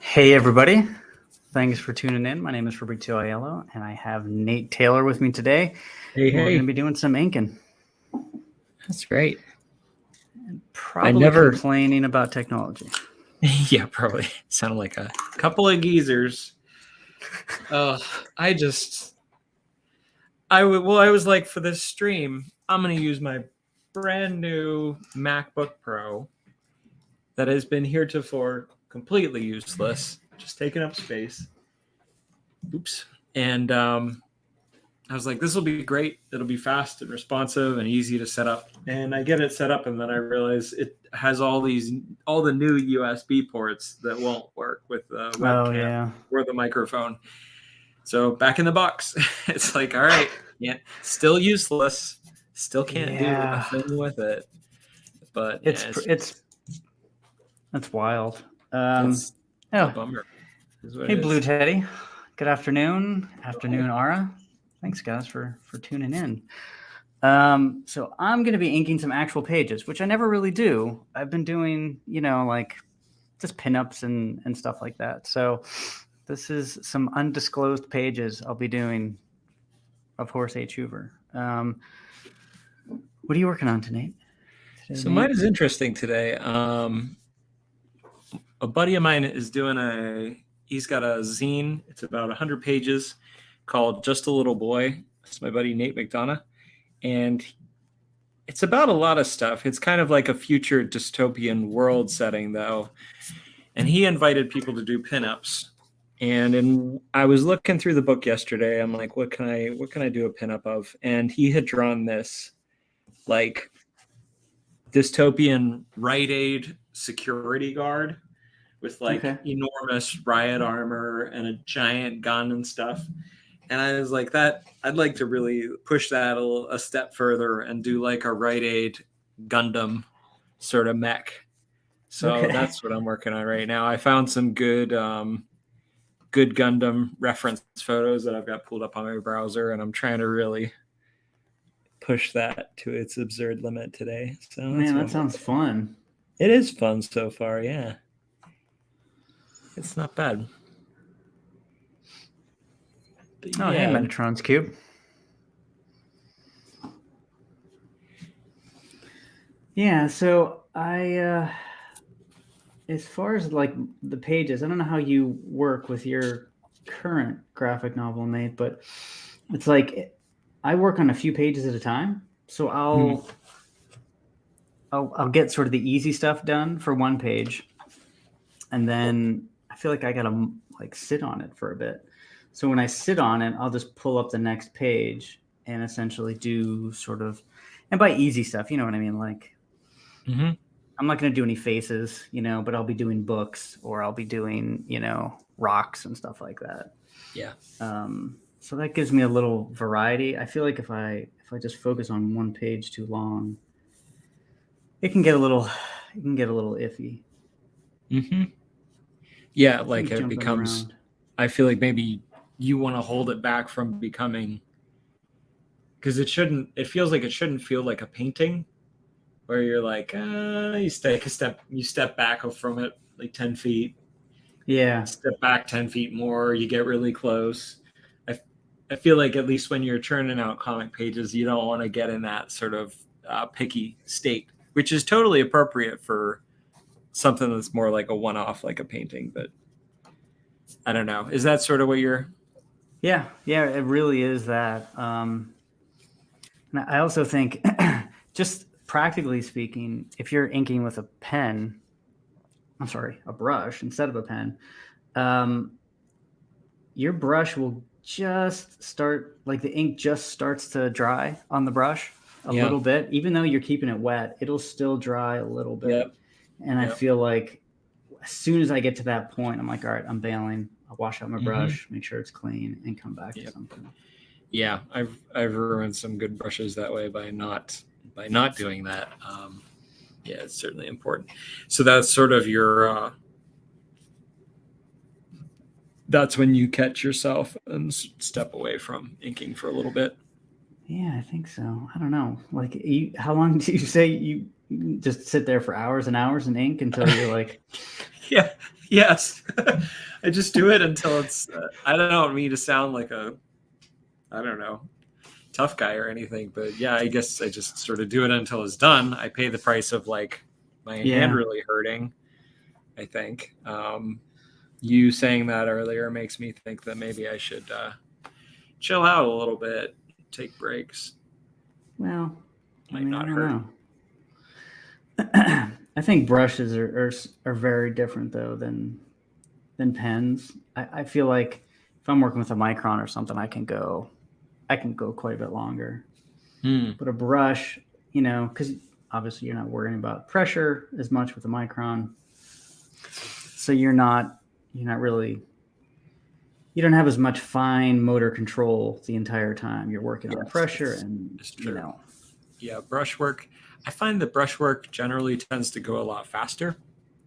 Hey everybody, thanks for tuning in. My name is Fabrizio Aiello and I have Nate Taylor with me today. Hey. We're going to be doing some inking. That's great. Probably complaining about technology. Yeah, probably. Sounded like a couple of geezers. I was like, for this stream, I'm going to use my brand new MacBook Pro that has been heretofore completely useless, just taking up space. Oops. And I was like, this will be great. It'll be fast and responsive and easy to set up. And I get it set up, and then I realize it has all the new USB ports that won't work with the webcam or the microphone. So back in the box. It's like, all right, yeah, still useless. Still can't do a thing with it. But that's wild. It's a bummer. Hey, Blue Teddy. Good afternoon. Afternoon, Ara. Thanks, guys, for tuning in. So I'm going to be inking some actual pages, which I never really do. I've been doing, like just pinups and stuff like that. So this is some undisclosed pages I'll be doing of Horace H. Hoover. What are you working on tonight? So mine is interesting today. A buddy of mine is doing he's got a zine. It's about 100 pages called Just a Little Boy. It's my buddy Nate McDonough. And it's about a lot of stuff. It's kind of like a future dystopian world setting, though. And he invited people to do pinups. And I was looking through the book yesterday. I'm like, what can I do a pinup of? And he had drawn this like dystopian Rite Aid security guard with like enormous riot armor and a giant gun and stuff. And I was like, I'd like to really push that a step further and do like a Rite Aid Gundam sort of mech. So that's what I'm working on right now. I found some good Gundam reference photos that I've got pulled up on my browser, and I'm trying to really push that to its absurd limit today. So man, that sounds fun. It is fun so far, yeah. It's not bad. But hey, Metatron's cube. Yeah, so I as far as like the pages, I don't know how you work with your current graphic novel, Nate, but it's like I work on a few pages at a time. So I'll get sort of the easy stuff done for one page, and then I feel like I gotta like sit on it for a bit. So when I sit on it, I'll just pull up the next page and essentially do sort of, and by easy stuff, you know what I mean? Like, I'm not going to do any faces, but I'll be doing books, or I'll be doing, rocks and stuff like that. Yeah. So that gives me a little variety. I feel like if I just focus on one page too long, it can get a little iffy. Yeah, like it becomes around. I feel like maybe you want to hold it back from becoming, because it feels like it shouldn't feel like a painting where you're like, you step back from it like 10 feet. Yeah. Step back 10 feet more, you get really close. I feel like at least when you're churning out comic pages, you don't want to get in that sort of picky state, which is totally appropriate for something that's more like a one-off, like a painting. But I don't know. Is that sort of what you're... Yeah, it really is that. And I also think, just practically speaking, if you're inking with a brush instead of a pen, your brush will just start, like the ink just starts to dry on the brush a little bit. Even though you're keeping it wet, it'll still dry a little bit. And I feel like as soon as I get to that point, I'm like, all right, I'm bailing. I'll wash out my brush, make sure it's clean, and come back to something. Yeah, I've ruined some good brushes that way by not doing that. It's certainly important. So that's sort of your that's when you catch yourself and step away from inking for a little bit. Yeah, I think so. I don't know. Like, how long do you say you just sit there for hours and hours and ink until you're like, Yeah. Yes. I just do it until it's. I don't mean to sound like a, I don't know, tough guy or anything, but yeah, I guess I just sort of do it until it's done. I pay the price of like my hand really hurting. I think you saying that earlier makes me think that maybe I should chill out a little bit, take breaks. well, Might I mean, I not don't hurt. know. I think brushes are very different though than pens. I feel like if I'm working with a micron or something, I can go quite a bit longer. But a brush, because obviously you're not worrying about pressure as much with a micron, so you're not really, you don't have as much fine motor control the entire time. You're working on pressure and it's true. Yeah, brushwork. I find that brushwork generally tends to go a lot faster.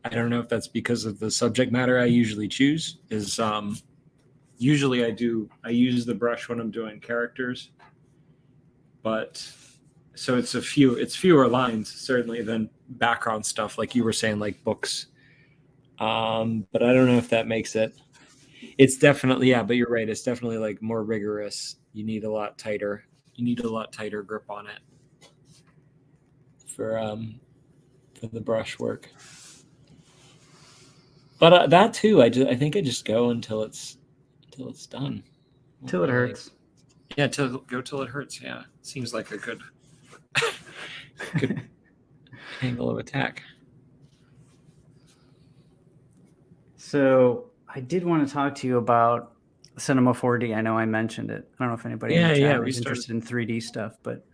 I don't know if that's because of the subject matter I usually choose. Is usually I use the brush when I'm doing characters, but so it's fewer lines certainly than background stuff like you were saying, like books. But I don't know if that makes it. It's definitely, yeah, but you're right. It's definitely like more rigorous. You need a lot tighter grip on it for the brush work. But that too, I think I just go until it's done. Till it hurts. Yeah, till it hurts. Yeah, seems like a good angle of attack. So I did want to talk to you about Cinema 4D. I know I mentioned it. I don't know if anybody in the chat is interested in 3D stuff, but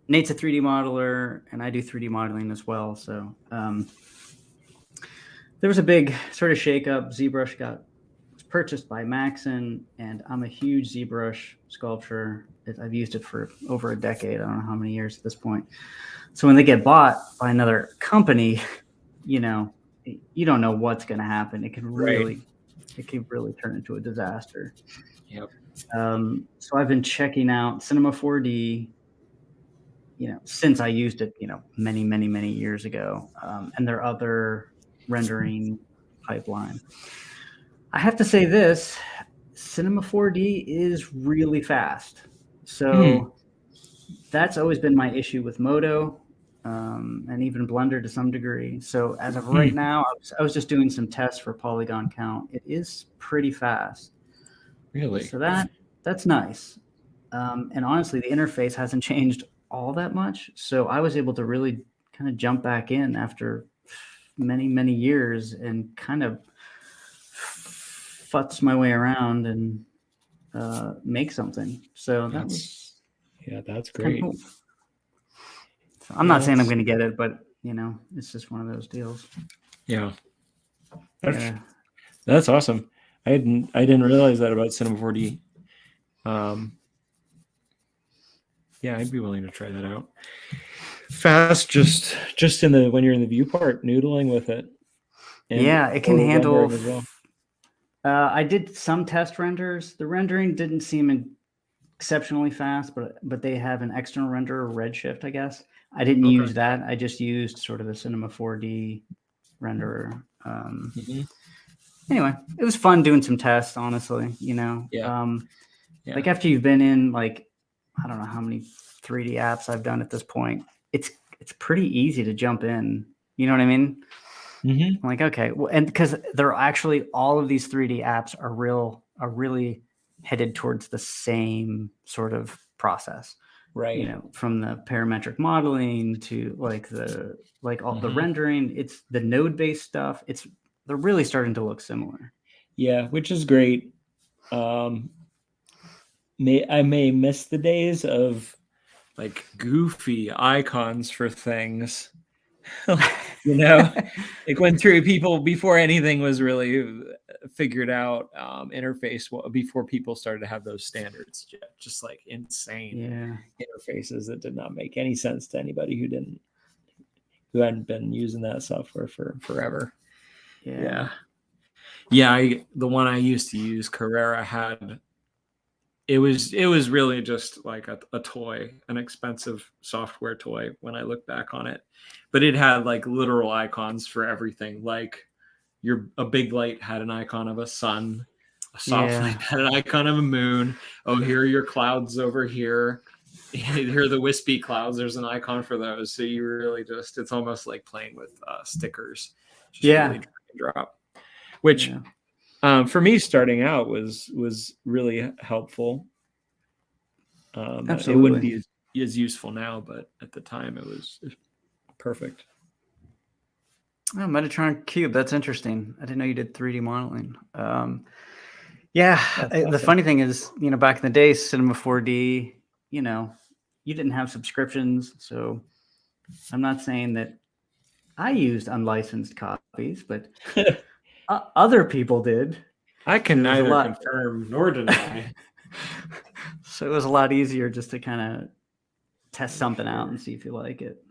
Nate's a 3D modeler, and I do 3D modeling as well. So there was a big sort of shakeup. ZBrush was purchased by Maxon, and I'm a huge ZBrush sculptor. I've used it for over a decade. I don't know how many years at this point. So when they get bought by another company, you don't know what's going to happen. It could really turn into a disaster. Yep. So I've been checking out Cinema 4D, since I used it, many, many, many years ago, and their other rendering pipeline. I have to say this, Cinema 4D is really fast. So that's always been my issue with Modo. And even Blender to some degree. So as of right now, I was just doing some tests for polygon count. It is pretty fast. Really? So that's nice. And honestly, the interface hasn't changed all that much. So I was able to really kind of jump back in after many, many years and kind of futz my way around and make something. So that's great. Cool. So I'm not saying I'm going to get it, but it's just one of those deals. Yeah. That's awesome. I didn't realize that about Cinema 4D. Yeah, I'd be willing to try that out. Fast, just when you're in the view part, noodling with it. Yeah, it can handle. As well. I did some test renders. The rendering didn't seem exceptionally fast, but they have an external renderer, Redshift, I guess. I didn't use that. I just used sort of the Cinema 4D renderer. Anyway, it was fun doing some tests, honestly, like after you've been in, like, I don't know how many 3D apps I've done at this point. It's pretty easy to jump in. You know what I mean? I'm like, okay. Well, and because they're actually, all of these 3D apps are really headed towards the same sort of process. Right. From the parametric modeling to all the rendering, it's the node-based stuff. They're really starting to look similar. Yeah, which is great. I may miss the days of like goofy icons for things. It went through people before anything was really figured out, interface before people started to have those standards, just like insane interfaces that did not make any sense to anybody who hadn't been using that software for forever. The one I used to use, Carrera, had it was really just like a toy, an expensive software toy when I look back on it. But it had like literal icons for everything. Like a big light had an icon of a sun, a soft light had an icon of a moon. Oh, here are your clouds over here. Here are the wispy clouds. There's an icon for those. So you really just, it's almost like playing with stickers. Just really drag and drop. Which for me starting out was really helpful. Absolutely. It wouldn't be as useful now, but at the time it was perfect. Oh, Metatron Cube. That's interesting. I didn't know you did 3D modeling. The funny thing is, back in the day, Cinema 4D, you didn't have subscriptions. So I'm not saying that I used unlicensed copies, but other people did. I can neither confirm nor deny. So it was a lot easier just to kind of test something out and see if you like it.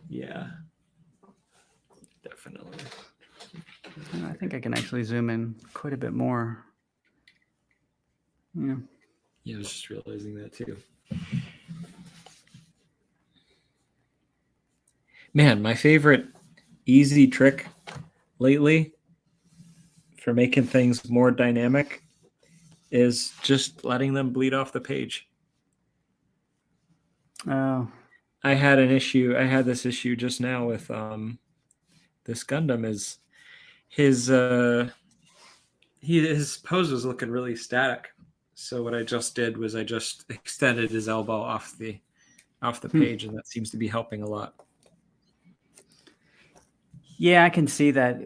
Yeah, definitely. I think I can actually zoom in quite a bit more. Yeah. Yeah, I was just realizing that too. Man, my favorite easy trick lately for making things more dynamic is just letting them bleed off the page. Oh. I had this issue just now with this Gundam. Is his pose was looking really static. So what I just did was I just extended his elbow off the page, and that seems to be helping a lot. Yeah, I can see that.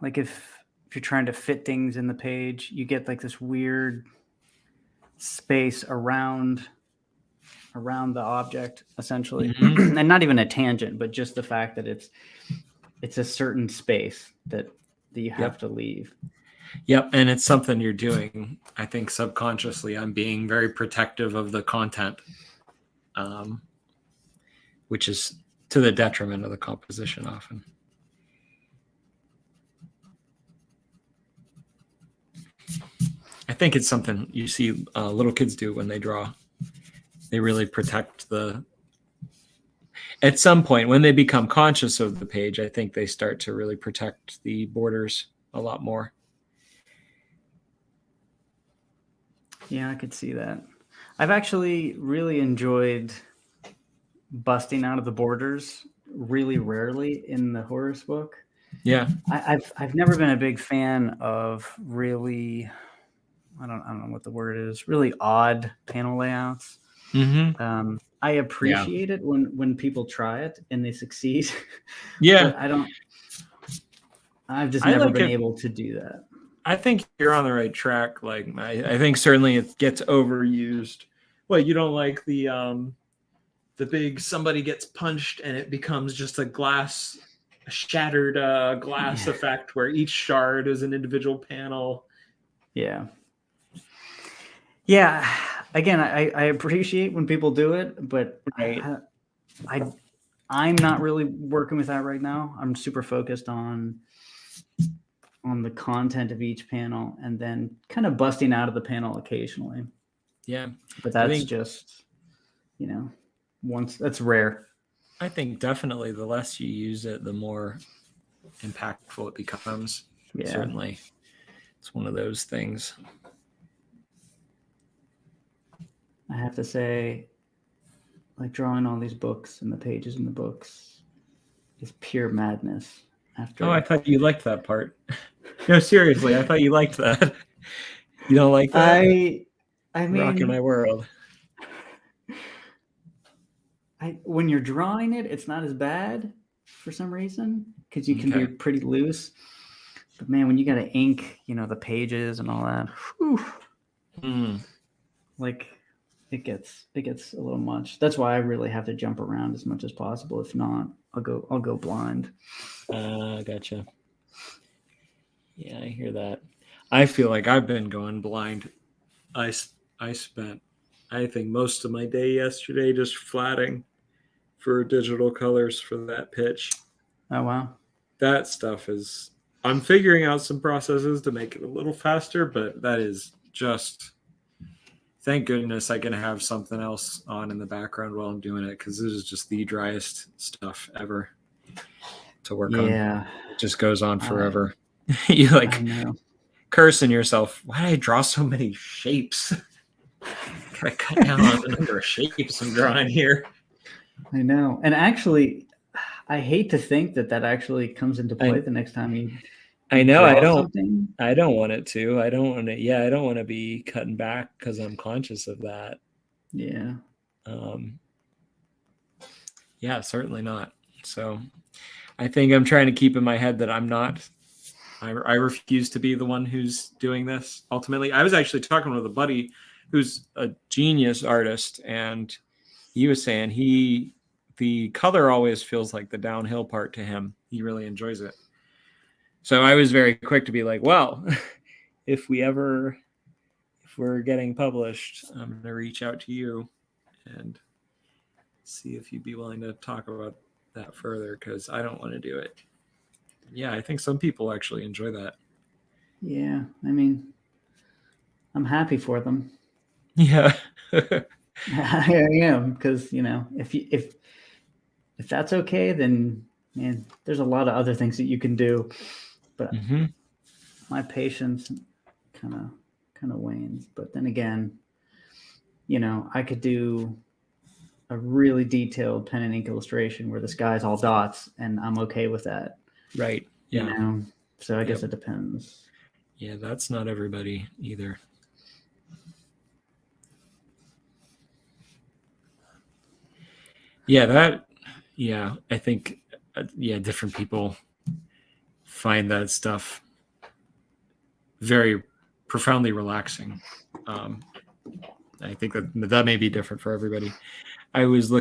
Like if you're trying to fit things in the page, you get like this weird space around the object, essentially. Mm-hmm. And not even a tangent, but just the fact that it's a certain space that you have to leave. Yep, and it's something you're doing. I think subconsciously I'm being very protective of the content, which is to the detriment of the composition often. I think it's something you see little kids do when they draw. They really protect at some point when they become conscious of the page, I think they start to really protect the borders a lot more. Yeah, I could see that. I've actually really enjoyed busting out of the borders really rarely in the Horace book. Yeah. I've never been a big fan of really, I don't know what the word is, really odd panel layouts. Mm-hmm. I appreciate it when people try it and they succeed. Yeah. But I've just never been able to do that. I think you're on the right track. Like I think certainly it gets overused. Well, you don't like the big somebody gets punched and it becomes just a shattered glass effect where each shard is an individual panel. Yeah. Yeah. Again, I appreciate when people do it, but I'm not really working with that right now. I'm super focused on the content of each panel and then kind of busting out of the panel occasionally. Yeah. But that's just, that's rare. I think definitely the less you use it, the more impactful it becomes. Yeah. Certainly. It's one of those things. I have to say, like drawing all these books and the pages in the books is pure madness. I thought you liked that part. No, seriously, I thought you liked that. You don't like that? I mean, rocking my world. When you're drawing it, it's not as bad for some reason because you can be pretty loose. But man, when you got to ink, the pages and all that, like it gets a little much. That's why I really have to jump around as much as possible. If not, I'll go blind. Gotcha. Yeah, I hear that. I feel like I've been going blind. I spent, I think, most of my day yesterday just flatting for digital colors for that pitch. Oh, wow. That stuff I'm figuring out some processes to make it a little faster, but that is just thank goodness I can have something else on in the background while I'm doing it, because this is just the driest stuff ever to work on. Yeah. It just goes on forever. You like cursing yourself. Why did I draw so many shapes? Gotta cut down on the number of shapes I'm drawing here. I know. And actually, I hate to think that actually comes into play the next time you I know. something. I don't want it to. I don't want to. Yeah, I don't want to be cutting back because I'm conscious of that. Yeah. Yeah, certainly not. So I think I'm trying to keep in my head that I'm not. I refuse to be the one who's doing this. Ultimately, I was actually talking with a buddy who's a genius artist, and he was saying the color always feels like the downhill part to him. He really enjoys it. So I was very quick to be like, well, if we're getting published, I'm going to reach out to you and see if you'd be willing to talk about that further, because I don't want to do it. Yeah, I think some people actually enjoy that. Yeah, I mean, I'm happy for them. Yeah. I am, because, you know, if that's okay, then, man, there's a lot of other things that you can do. But my patience kind of wanes. But then again, you know, I could do a really detailed pen and ink illustration where the sky's all dots, and I'm okay with that. Right. Yeah. You know? So I guess it depends. Yeah, that's not everybody either. Yeah, I think, different people find that stuff very profoundly relaxing. I think that may be different for everybody. I was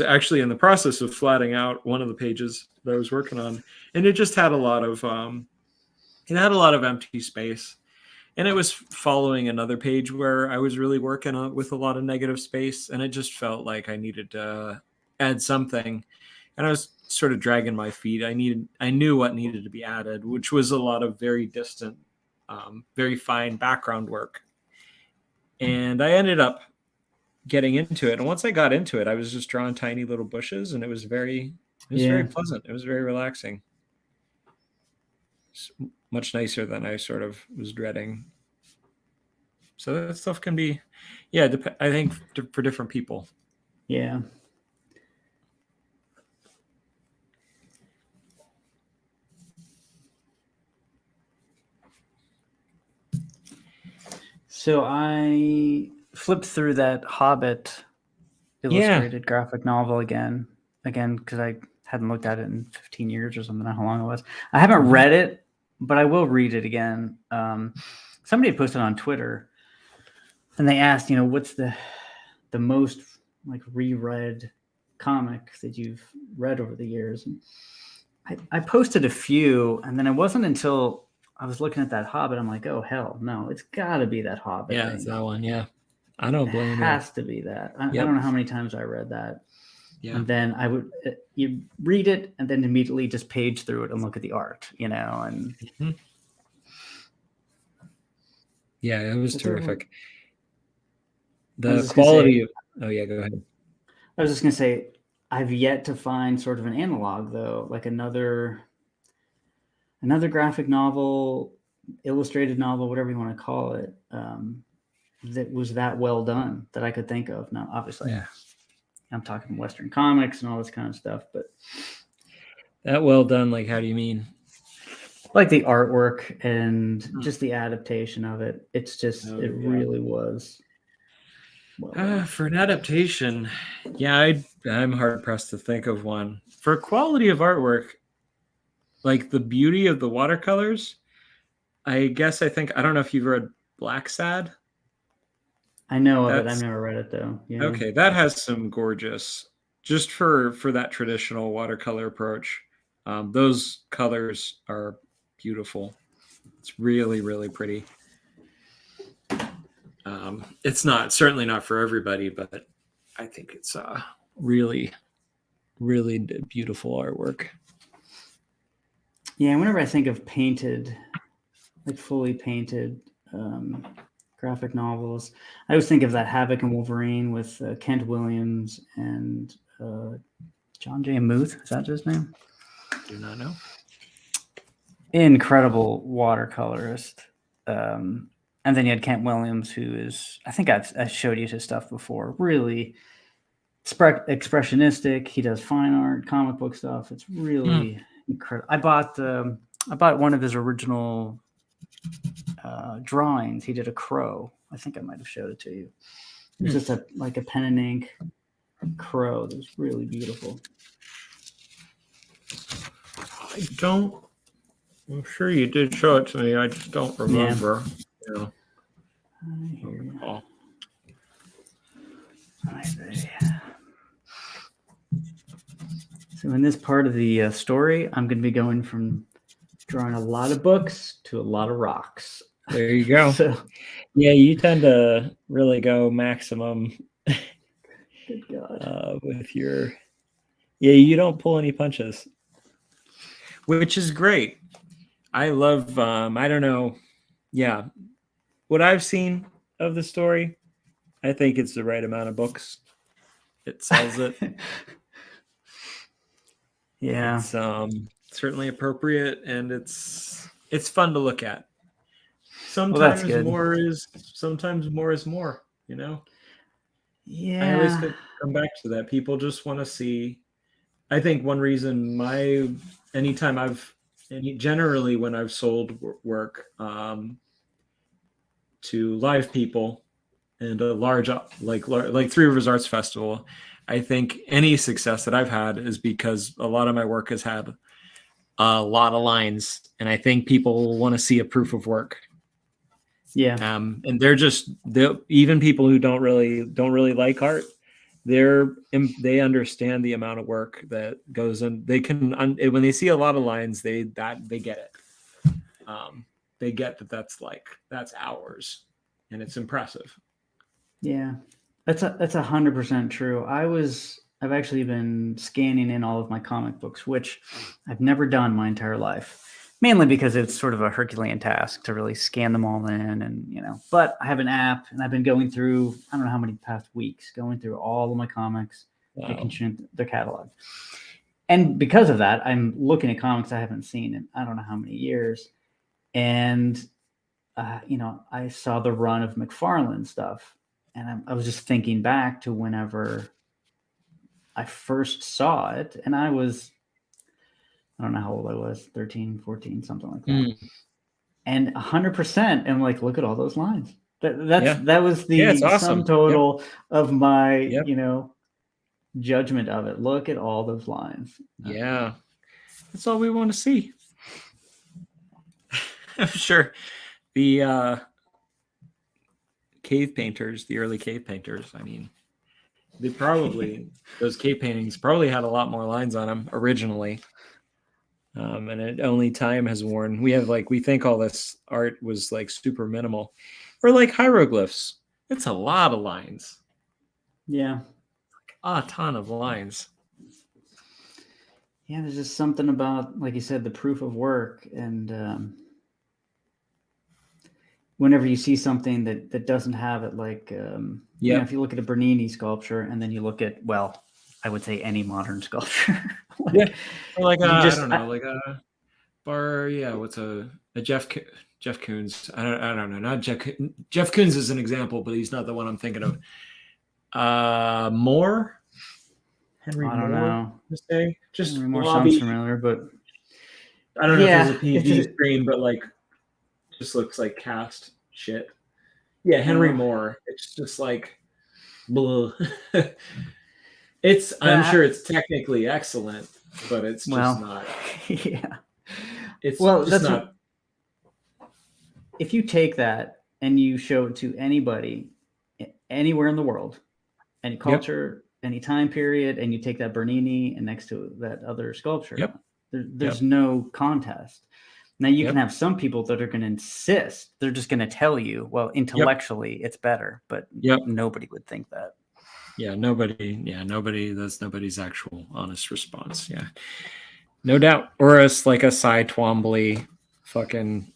actually in the process of flatting out one of the pages that I was working on, and it just had a lot of empty space. And it was following another page where I was really working with a lot of negative space, and it just felt like I needed to add something. And I was sort of dragging my feet. I knew what needed to be added, which was a lot of very distant, very fine background work. And I ended up getting into it. And once I got into it, I was just drawing tiny little bushes, and it was very pleasant. It was very relaxing. It's much nicer than I sort of was dreading. So that stuff can be, I think for different people. Yeah. So I flipped through that Hobbit illustrated graphic novel again, because I hadn't looked at it in 15 years or something. How long it was. I haven't read it, but I will read it again. Somebody had posted on Twitter, and they asked, you know, what's the most like reread comic that you've read over the years? And I posted a few, and then it wasn't until I was looking at that Hobbit, I'm like, oh hell no, it's got to be that Hobbit. Yeah, it's that one. Yeah, I don't blame you. It has to be that. I don't know how many times I read that. Yeah. And then I would you read it and then immediately just page through it and look at the art, you know, and yeah, it was terrific. The quality of go ahead. I was just gonna say, I've yet to find sort of an analog though, like another graphic novel, illustrated novel, whatever you want to call it, that was that well done that I could think of. Now, obviously, I'm talking Western comics and all this kind of stuff, but that well done, like how do you mean? Like the artwork and just the adaptation of it. It's just, really was. Well for an adaptation, I'm hard pressed to think of one. For quality of artwork, like the beauty of the watercolors, I don't know if you've read Black Sad. I know of it. I've never read it though. Yeah. Okay, that has some gorgeous, just for that traditional watercolor approach. Those colors are beautiful. It's really, really pretty. It's certainly not for everybody, but I think it's really, really beautiful artwork. Yeah, whenever I think of painted, like fully painted graphic novels. I always think of that Havoc and Wolverine with Kent Williams and John J. Muth. Is that his name? Do not know. Incredible watercolorist. And then you had Kent Williams, who is, I think I showed you his stuff before, really expressionistic. He does fine art, comic book stuff. It's really incredible. I bought one of his original drawings. He did a crow. I think I might have showed it to you. It's just a pen and ink crow that was really beautiful. I'm sure you did show it to me. I just don't remember. Yeah. I hear you. Oh. So in this part of the story, I'm going to be going from drawing a lot of books to a lot of rocks. There you go. So, yeah, you tend to really go maximum. Good God. With your, you don't pull any punches, which is great. I love. I don't know. Yeah, what I've seen of the story, I think it's the right amount of books. It sells it. Yeah, it's certainly appropriate, and it's fun to look at. Sometimes more is more. You know. Yeah. I always come back to that. People just want to see. I think one reason generally when I've sold work to live people and a large like Three Rivers Arts Festival, I think any success that I've had is because a lot of my work has had a lot of lines, and I think people want to see a proof of work. Yeah. And even people who don't really like art, they understand the amount of work that goes in. They can when they see a lot of lines, they get it. They get that's hours, and it's impressive. Yeah, that's 100% true. I've actually been scanning in all of my comic books, which I've never done my entire life, mainly because it's sort of a Herculean task to really scan them all in, and but I have an app, and I've been going through, I don't know how many past weeks, going through all of my comics, making sure their catalog. And because of that, I'm looking at comics I haven't seen in I don't know how many years. And, I saw the run of McFarlane stuff, and I was just thinking back to whenever I first saw it, and I don't know how old I was, 13, 14, something like that. And 100%, I'm like, look at all those lines. That was the awesome. sum total of my, judgment of it. Look at all those lines. Yeah. That's all we want to see. I'm sure the early cave painters, I mean, those cave paintings probably had a lot more lines on them originally. And it only time has worn. We think all this art was like super minimal, or like hieroglyphs. It's a lot of lines. Yeah. A ton of lines. Yeah, there's just something about, like you said, the proof of work, and whenever you see something that doesn't have it, like if you look at a Bernini sculpture, and then you look at, well, I would say any modern sculpture. I don't know, like a bar. Yeah, what's a Jeff Koons? I don't know. Not Jeff Koons is an example, but he's not the one I'm thinking of. Moore. Henry I don't Moore, know. Just Henry Moore sounds familiar, but I don't know if it's a PV screen, but just looks like cast shit. Yeah, Henry Moore. It's just like, blah. I'm sure it's technically excellent, but it's just not. Yeah. It's just not. If you take that and you show it to anybody, anywhere in the world, any culture, any time period, and you take that Bernini and next to that other sculpture, there's no contest. Now you can have some people that are going to insist. They're just going to tell you, well, intellectually it's better, but nobody would think that. That's nobody's actual honest response. Yeah, no doubt. Or as like a Cy Twombly fucking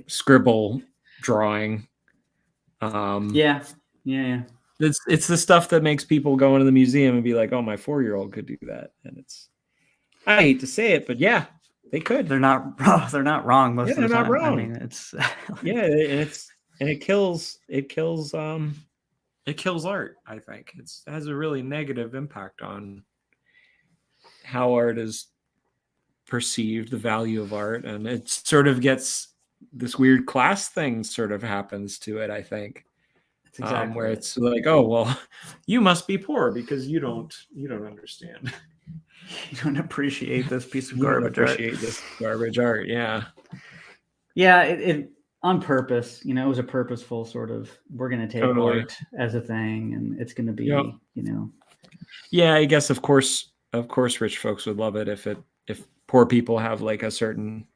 scribble drawing. Yeah. It's the stuff that makes people go into the museum and be like, "Oh, my 4-year-old could do that." And I hate to say it, but yeah, they could. They're not wrong most of the they're not time. wrong. I mean, it's yeah, and it kills art. I think it has a really negative impact on how art is perceived, the value of art, and it sort of gets this weird class thing sort of happens to it. I think. exactly where it's like, oh well, you must be poor because you don't understand. You don't appreciate this piece of You don't garbage art. appreciate this garbage art. Yeah. It on purpose. It was a purposeful sort of. We're going to take art as a thing, and it's going to be Yeah, I guess of course, rich folks would love it if poor people have like a certain,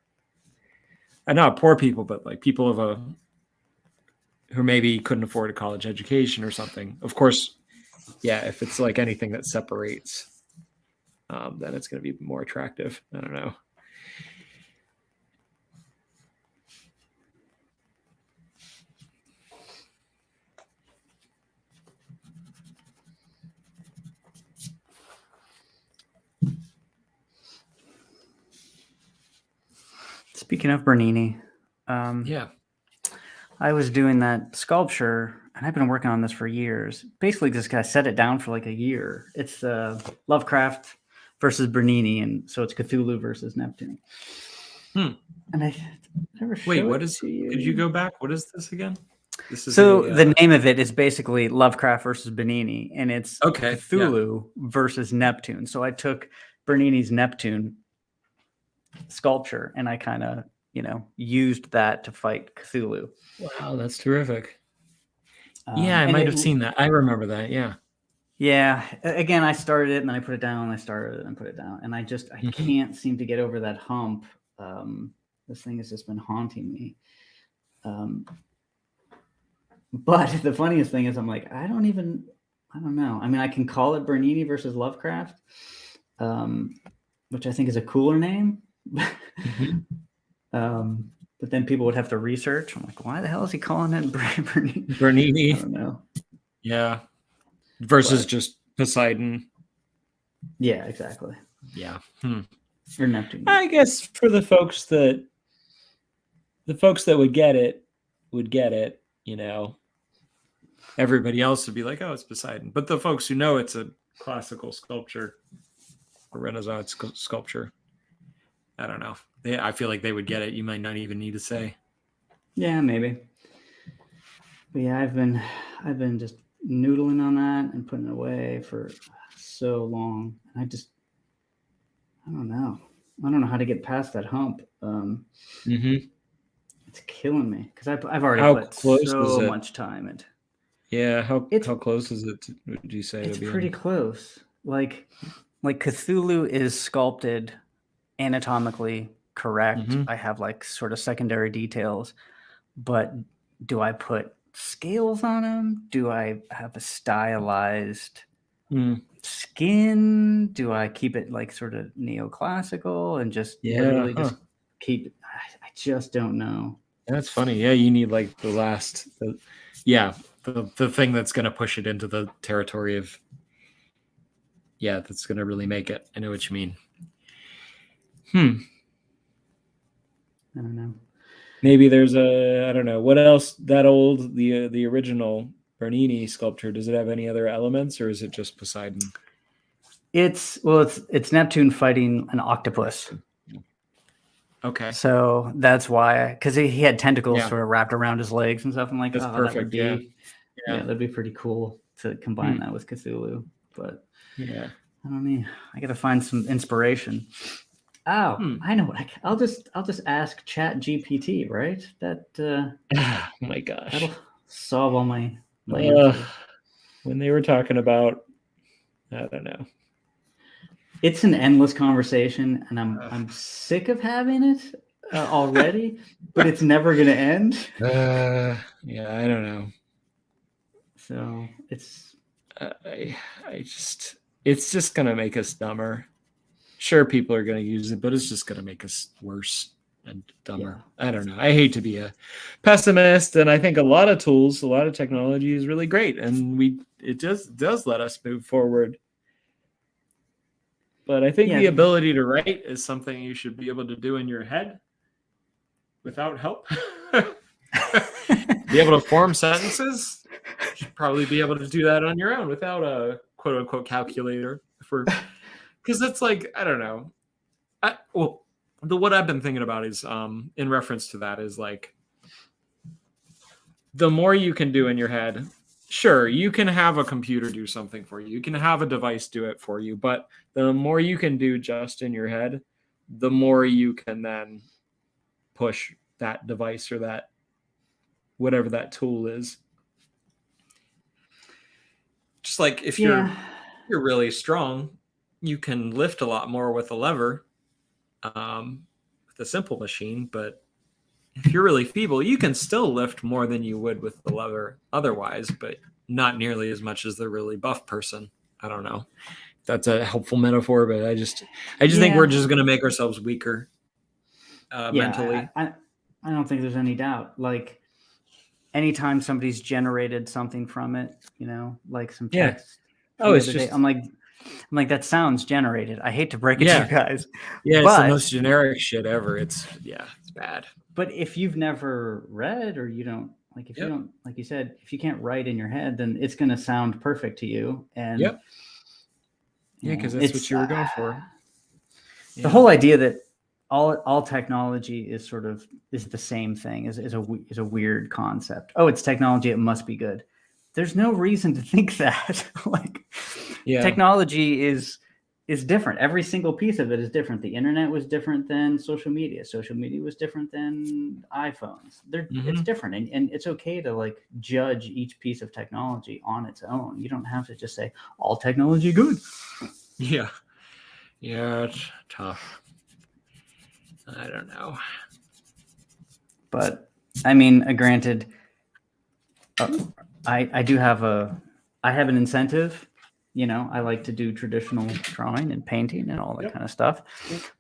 not poor people, but like people of who maybe couldn't afford a college education or something. Of course, yeah, if it's like anything that separates, then it's going to be more attractive. I don't know. Speaking of Bernini, yeah. I was doing that sculpture, and I've been working on this for years. Basically, just kind of set it down for like a year. It's Lovecraft versus Bernini, and so it's Cthulhu versus Neptune. And I never wait. showed What it is? to you. Could you go back? What is this again? This is the name of it is basically Lovecraft versus Bernini, and it's Cthulhu versus Neptune. So I took Bernini's Neptune sculpture, and I kind of used that to fight Cthulhu. Wow, that's terrific. Yeah, I might have seen that. I remember that. Yeah. Yeah. Again, I started it and then I put it down. I started it and put it down, and I can't seem to get over that hump. This thing has just been haunting me. But the funniest thing is, I'm like, I don't know. I mean, I can call it Bernini versus Lovecraft, which I think is a cooler name. But then people would have to research. I'm like, why the hell is he calling it Bernini? I don't know. Yeah. Versus just Poseidon. Yeah, exactly. Yeah. Or Neptune. I guess for the folks that would get it, everybody else would be like, oh, it's Poseidon. But the folks who know it's a classical sculpture, a Renaissance sculpture, I don't know. I feel like they would get it. You might not even need to say. Yeah, maybe. But yeah, I've been just noodling on that and putting it away for so long. I don't know. I don't know how to get past that hump. It's killing me because I've already put so much time into. Yeah, how close is it? Would you say it's pretty close? Like Cthulhu is sculpted anatomically correct. I have like sort of secondary details, but do I put scales on him? Do I have a stylized skin? Do I keep it like sort of neoclassical and just literally just keep? I just don't know. That's funny. Yeah, you need like the thing that's going to push it into the territory of that's going to really make it. I know what you mean. I don't know. Maybe there's I don't know. What else that old, the original Bernini sculpture, does it have any other elements or is it just Poseidon? It's Neptune fighting an octopus. Okay. So that's why, because he had tentacles sort of wrapped around his legs and stuff. I'm like, that's perfect. That that'd be pretty cool to combine that with Cthulhu. But I don't know. I got to find some inspiration. Oh, I know what I'll just ask Chat GPT, right? That oh my gosh, that'll solve all my answers. When they were talking about, I don't know. It's an endless conversation, and I'm sick of having it already, but it's never going to end. I don't know. So it's it's just going to make us dumber. Sure, people are going to use it, but it's just going to make us worse. and dumber. I don't know. I hate to be a pessimist, and I think a lot of tools, a lot of technology is really great, and it just does let us move forward. But I think the ability to write is something you should be able to do in your head without help. Be able to form sentences. You should probably be able to do that on your own without a quote unquote calculator. Because it's like, I don't know. What I've been thinking about is in reference to that is like the more you can do in your head, sure, you can have a computer do something for you. You can have a device do it for you. But the more you can do just in your head, the more you can then push that device or that whatever that tool is. Just like if you're really strong, you can lift a lot more with a lever, with a simple machine. But if you're really feeble, you can still lift more than you would with the lever otherwise, but not nearly as much as the really buff person. I don't know if that's a helpful metaphor, but I just think we're just going to make ourselves weaker mentally. I don't think there's any doubt. Like anytime somebody's generated something from it, like some text. It's just, I'm like, that sounds generated. I hate to break it to you guys. Yeah, it's the most generic shit ever. It's bad. But if you've never read or you don't, like if you don't, like you said, if you can't write in your head, then it's going to sound perfect to you. And because that's what you were going for. The whole idea that all technology is the same thing is a weird concept. Oh, it's technology, it must be good. There's no reason to think that. Technology is different. Every single piece of it is different. The internet was different than social media. Social media was different than iPhones. It's different, and it's okay to like judge each piece of technology on its own. You don't have to just say all technology good. Yeah, it's tough. I don't know. But I mean, granted, I have an incentive. I like to do traditional drawing and painting and all that kind of stuff.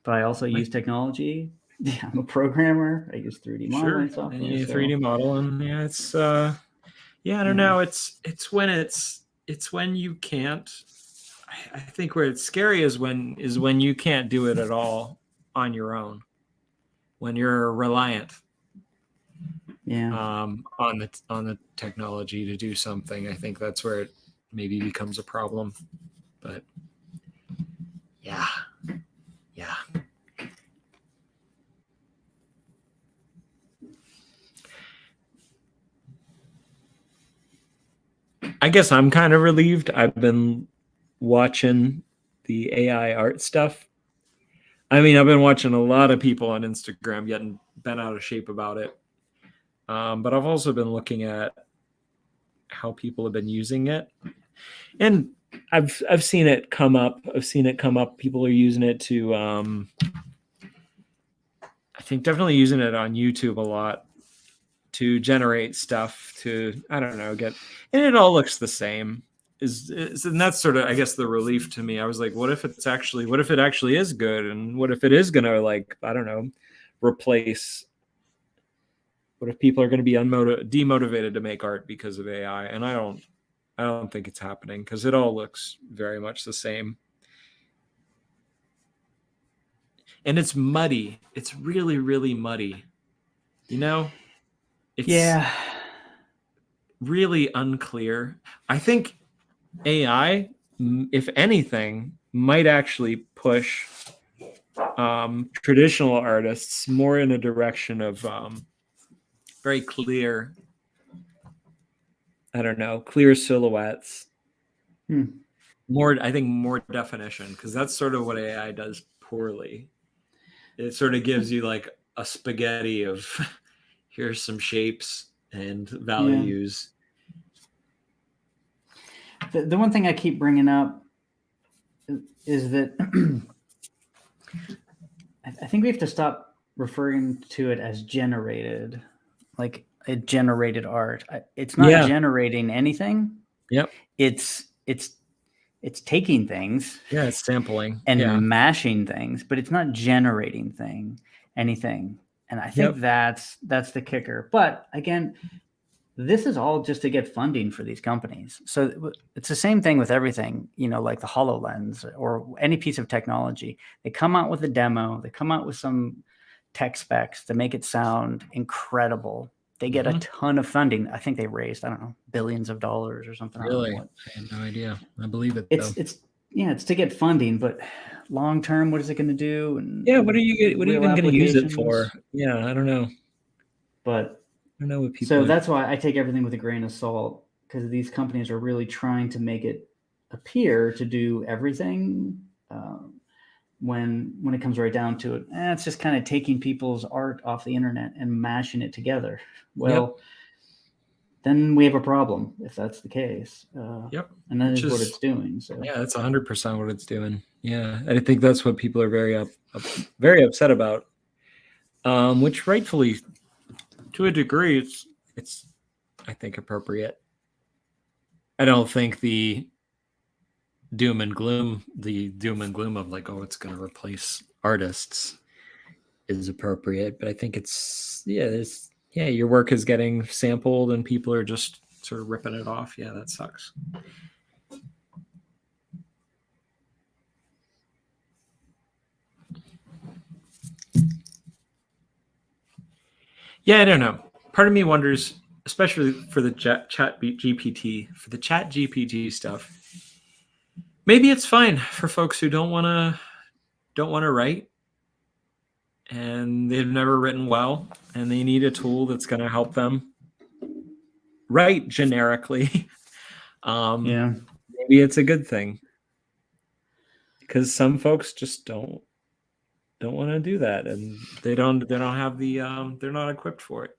But I also use technology. Yeah, I'm a programmer. I use 3D modeling software. And you 3D model, and it's I don't know. It's when you can't. I think where it's scary is when you can't do it at all on your own. When you're reliant on the technology to do something, I think that's where it maybe becomes a problem. But yeah. I guess I'm kind of relieved. I've been watching the AI art stuff. I mean, I've been watching a lot of people on Instagram getting bent out of shape about it. But I've also been looking at how people have been using it. And I've seen it come up. People are using it to I think definitely using it on YouTube a lot to generate stuff to, I don't know, and it all looks the same. And that's sort of, I guess, the relief to me. I was like, what if it actually is good? And what if it is going to, like, I don't know, replace, what if people are going to be demotivated to make art because of AI? And I don't think it's happening because it all looks very much the same. And it's muddy. It's really, really muddy. It's really unclear. I think AI, if anything, might actually push traditional artists more in a direction of very clear, I don't know, clear silhouettes. More definition, because that's sort of what AI does poorly. It sort of gives you like a spaghetti of here's some shapes and values. The one thing I keep bringing up is that I think we have to stop referring to it as generated, like a generated art. It's not generating anything. Yep. It's taking things. Yeah, it's sampling and mashing things, but it's not generating anything. And I think that's the kicker. But again, this is all just to get funding for these companies. So it's the same thing with everything, like the HoloLens or any piece of technology. They come out with a demo, they come out with some tech specs to make it sound incredible. They get a ton of funding. I think they raised, I don't know, billions of dollars or something. Really? I had no idea. I believe it. It's to get funding, but long term, what is it going to do? And what are you even going to use it for? Yeah, I don't know. But I don't know what people. So that's why I take everything with a grain of salt, because these companies are really trying to make it appear to do everything. When it comes right down to it, it's just kind of taking people's art off the internet and mashing it together. Well, then we have a problem if that's the case. And that is what it's doing. So yeah, that's 100% what it's doing. Yeah, I think that's what people are very upset about. Which rightfully, to a degree, it's I think appropriate. I don't think the doom and gloom of like, oh, it's going to replace artists is appropriate, but I think your work is getting sampled and people are just sort of ripping it off. Yeah, that sucks. Yeah, I don't know. Part of me wonders, especially for the chat GPT stuff. Maybe it's fine for folks who don't want to write, and they've never written well, and they need a tool that's going to help them write generically. Maybe it's a good thing, because some folks just don't want to do that, and they don't have the they're not equipped for it.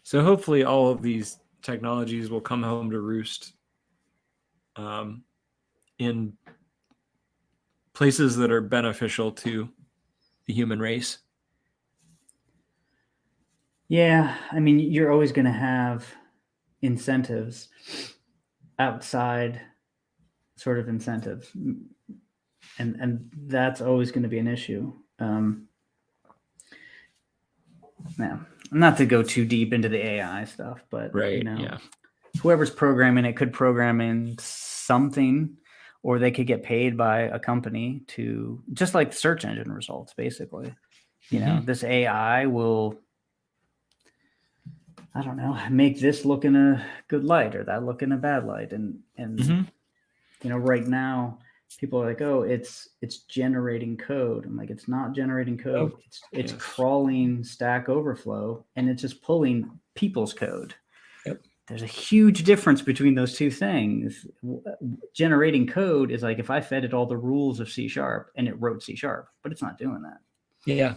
So hopefully all of these technologies will come home to roost in places that are beneficial to the human race. Yeah, I mean, you're always going to have incentives, outside sort of incentives, and that's always going to be an issue. Now, not to go too deep into the AI stuff, but whoever's programming it could program in something, or they could get paid by a company to, just like search engine results, basically. This AI will, I don't know, make this look in a good light or that look in a bad light. And right now people are like, oh, it's generating code. I'm like, it's not generating code. It's crawling Stack Overflow, and it's just pulling people's code. There's a huge difference between those two things. Generating code is like if I fed it all the rules of C# and it wrote C#, but it's not doing that. Yeah,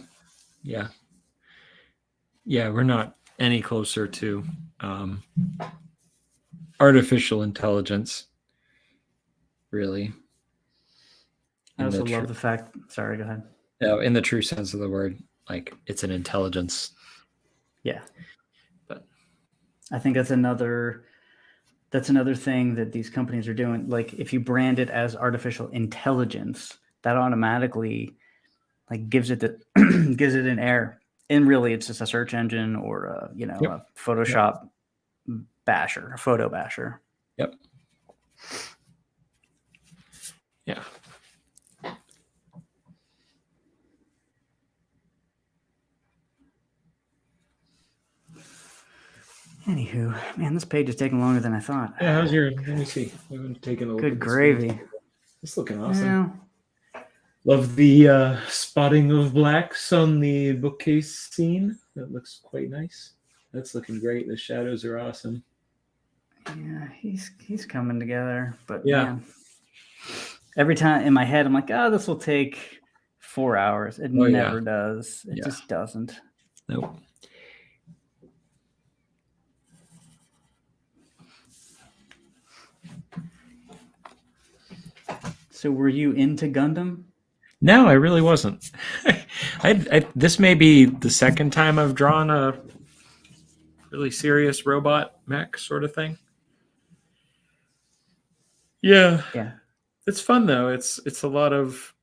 we're not any closer to artificial intelligence, really. I also love the fact, sorry, go ahead. No, in the true sense of the word, like it's an intelligence. Yeah. But I think that's another thing that these companies are doing. Like if you brand it as artificial intelligence, that automatically like gives it an air. And really it's just a search engine or a Photoshop basher, a photo basher. Yep. Yeah. Anywho, man, this page is taking longer than I thought. Yeah, let me see. I haven't taken a look. Good gravy. It's looking awesome. Love the spotting of blacks on the bookcase scene. That looks quite nice. That's looking great. The shadows are awesome. Yeah, he's coming together. But man, every time in my head, I'm like, oh, this will take 4 hours. It never does. It just doesn't. Nope. So were you into Gundam? No, I really wasn't. This may be the second time I've drawn a really serious robot mech sort of thing. Yeah. Yeah. It's fun though. It's a lot of,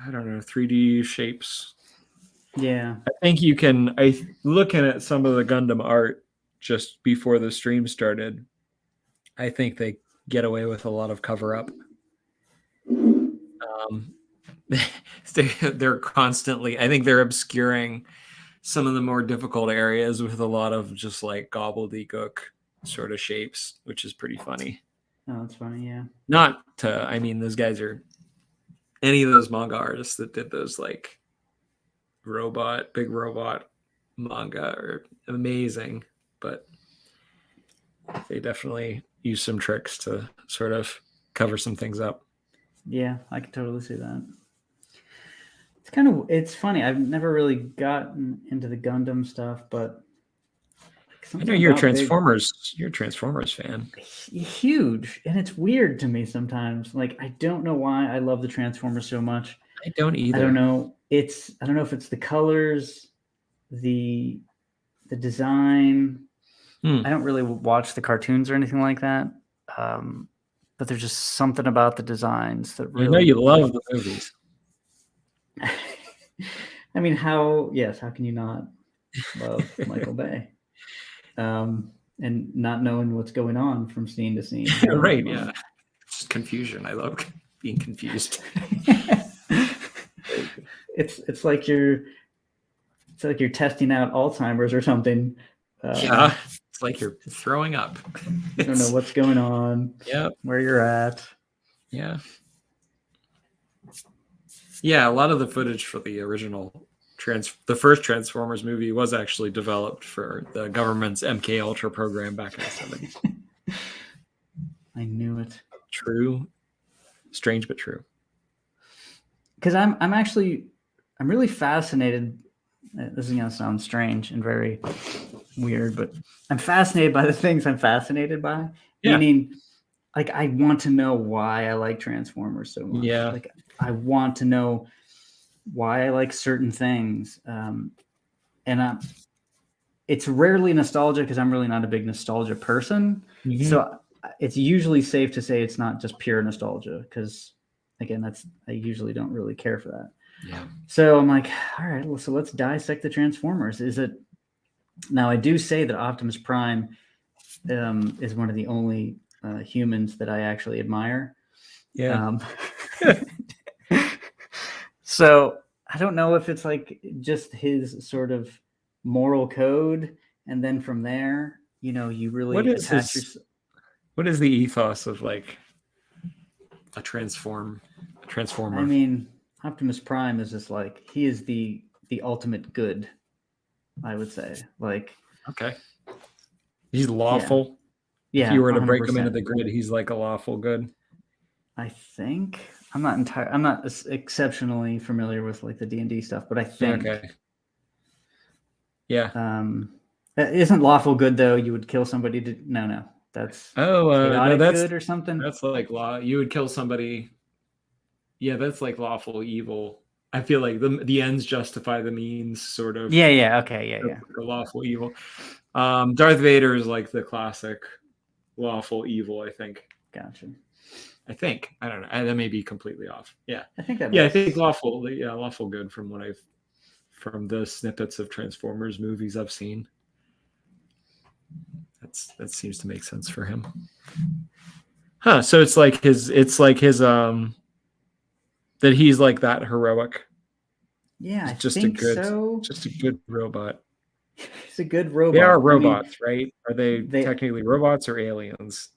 I don't know, 3D shapes. Yeah. I think you can. Looking at some of the Gundam art just before the stream started, I think they get away with a lot of cover up. They're constantly. I think they're obscuring some of the more difficult areas with a lot of just like gobbledygook sort of shapes, which is pretty funny. Oh, that's funny. Yeah. Not to. I mean, those guys are any of those manga artists that did those like big robot manga are amazing, but they definitely use some tricks to sort of cover some things up. Yeah, I can totally see that. It's funny. I've never really gotten into the Gundam stuff, but I know you're a Transformers. You're a Transformers fan. Huge, and it's weird to me sometimes. Like, I don't know why I love the Transformers so much. I don't either. I don't know. I don't know if it's the colors, the design. I don't really watch the cartoons or anything like that. But there's just something about the designs that really. I know you love the movies. I mean, how can you not love Michael Bay? And not knowing what's going on from scene to scene. Right, yeah. Just confusion. I love being confused. It's like you're testing out Alzheimer's or something. Yeah, it's like you're throwing up. You don't know what's going on. Yep. Where you're at. Yeah. Yeah, a lot of the footage for the original the first Transformers movie was actually developed for the government's MK Ultra program back in the 70s. I knew it. True. Strange but true. Because I'm really fascinated. This is gonna sound strange and very weird, but I'm fascinated by the things I'm fascinated by. Yeah. Meaning, like, I want to know why I like Transformers so much. Yeah. Like, I want to know why I like certain things. And it's rarely nostalgia because I'm really not a big nostalgia person. Mm-hmm. So it's usually safe to say it's not just pure nostalgia because, again, I usually don't really care for that. Yeah. So I'm like, all right, well, so let's dissect the Transformers. Now I do say that Optimus Prime is one of the only humans that I actually admire. Yeah. So I don't know if it's like just his sort of moral code, and then from there, you really attach yourself. What is the ethos of like a transformer? I mean, Optimus Prime is just like he is the ultimate good, I would say. Like, okay, he's lawful. Yeah. If you were to 100%. break him into the grid, he's like a lawful good. I think I'm not exceptionally familiar with like the D&D stuff, but I think. Okay. Yeah. Isn't lawful good though? You would kill somebody to no. That's no, that's good or something. That's like law. You would kill somebody. Yeah, that's like lawful evil. I feel like the ends justify the means, sort of. Yeah. Okay. Yeah. Like a lawful evil. Darth Vader is like the classic lawful evil, I think. Gotcha. I think. I don't know. That may be completely off. Yeah. I think that. Yeah, I think lawful. Yeah, lawful good from from the snippets of Transformers movies I've seen. That seems to make sense for him. Huh. So it's like his that he's like that heroic. Yeah, just a good robot. He's a good robot. They are robots, right? Are they technically robots or aliens?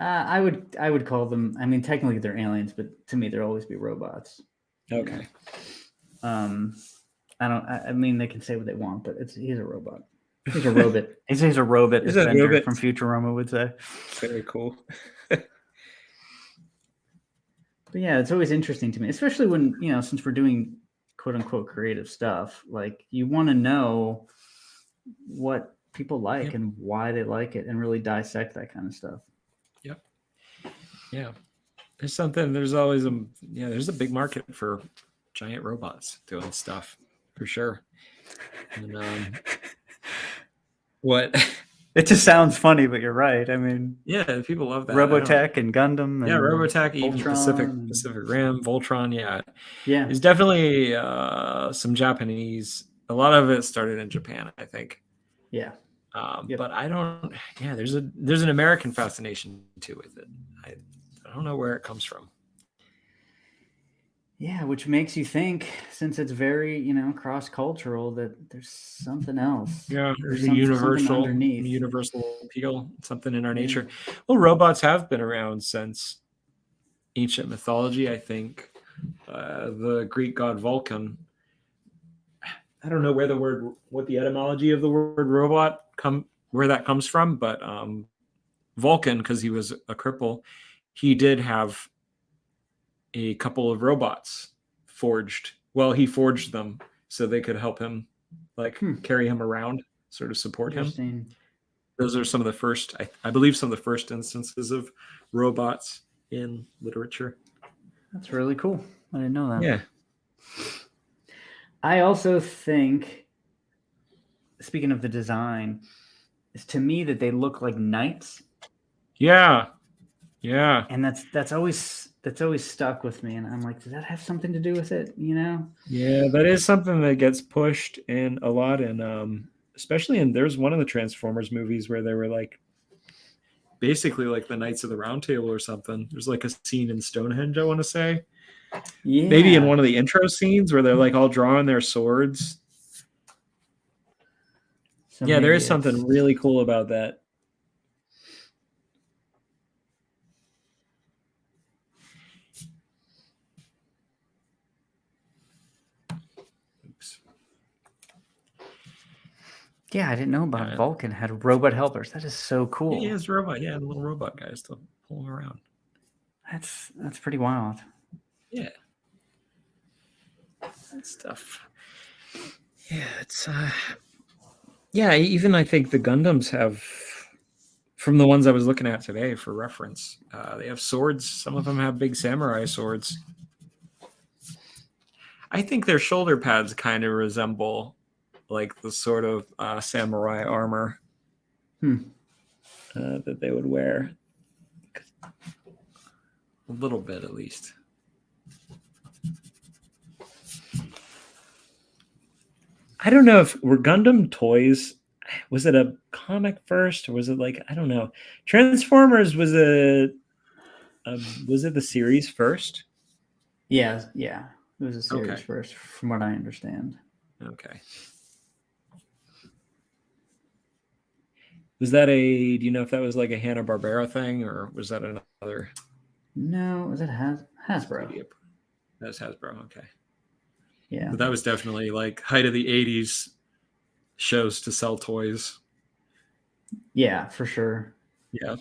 I would call them. I mean, technically they're aliens, but to me, they'll always be robots. Okay. I mean, they can say what they want, but he's a robot. He's a robot. He's a robot. As Bender from Futurama would say. Very cool. But yeah, it's always interesting to me, especially when since we're doing quote unquote creative stuff, like you want to know what people like and why they like it, and really dissect that kind of stuff. Yep. Yeah. There's always there's a big market for giant robots doing stuff for sure. And what It just sounds funny, but you're right. I mean, Yeah, people love that. Robotech and Gundam. Yeah, And Robotech, even Voltron. Pacific Rim, Voltron. Yeah, Yeah. there's definitely some Japanese. A lot of it started in Japan, I think. Yeah. Yep. But I don't. Yeah, there's an American fascination too with it. I don't know where it comes from. Yeah, which makes you think, since it's very, cross-cultural, that there's something else. Yeah, there's a something universal underneath. appeal, something in our Yeah. nature. Well, robots have been around since ancient mythology, I think. The Greek god Vulcan. I don't know what the etymology of the word robot where that comes from, but Vulcan, because he was a cripple, he did have a couple of robots forged. Well, he forged them so they could help him, carry him around, sort of support him. Those are some of the first, I believe, some of the first instances of robots in literature. That's really cool. I didn't know that. Yeah. I also think, speaking of the design, is to me that they look like knights. Yeah. Yeah. And that's always stuck with me. And I'm like, does that have something to do with it? Yeah, that is something that gets pushed in a lot. And especially there's one of the Transformers movies where they were like, basically like the Knights of the Round Table or something. There's like a scene in Stonehenge, I want to say. Yeah. Maybe in one of the intro scenes where they're like all drawing their swords. So yeah, there is something really cool about that. Oops. Yeah, I didn't know about Vulcan had robot helpers. That is so cool. Yeah, he has robot. Yeah, the little robot guys to pull him around. That's pretty wild. Yeah. That stuff. Yeah, it's yeah, even I think the Gundams have, from the ones I was looking at today for reference, they have swords. Some of them have big samurai swords. I think their shoulder pads kind of resemble like the sort of samurai armor that they would wear. A little bit, at least. I don't know if were Gundam toys. Was it a comic first, or was it like, I don't know? Transformers was it the series first? Yeah. It was a series first, from what I understand. Okay. Was that do you know if that was like a Hanna-Barbera thing, or was that another? No, was it Hasbro? That's Hasbro, okay. Yeah. But that was definitely like height of the 80s shows to sell toys. Yeah, for sure. Yeah.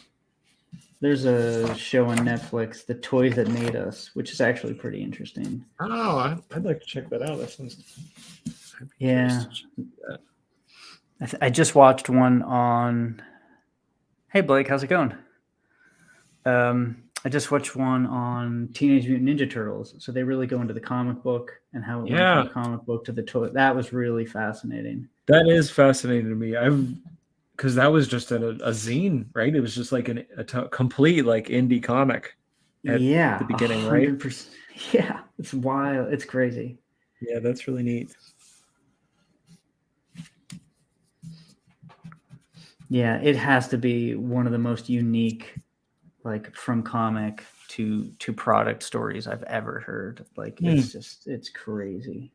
There's a show on Netflix, The Toys That Made Us, which is actually pretty interesting. Oh, I'd like to check that out. That sounds... Yeah. I just watched one on... Hey, Blake, how's it going? I just watched one on Teenage Mutant Ninja Turtles. So they really go into the comic book and how it went from the comic book to the toy. That was really fascinating. That is fascinating to me. Because that was just a zine, right? It was just like a complete like indie comic at the beginning, 100%. Right? Yeah, it's wild. It's crazy. Yeah, that's really neat. Yeah, it has to be one of the most unique, like from comic to product stories I've ever heard. Like it's crazy.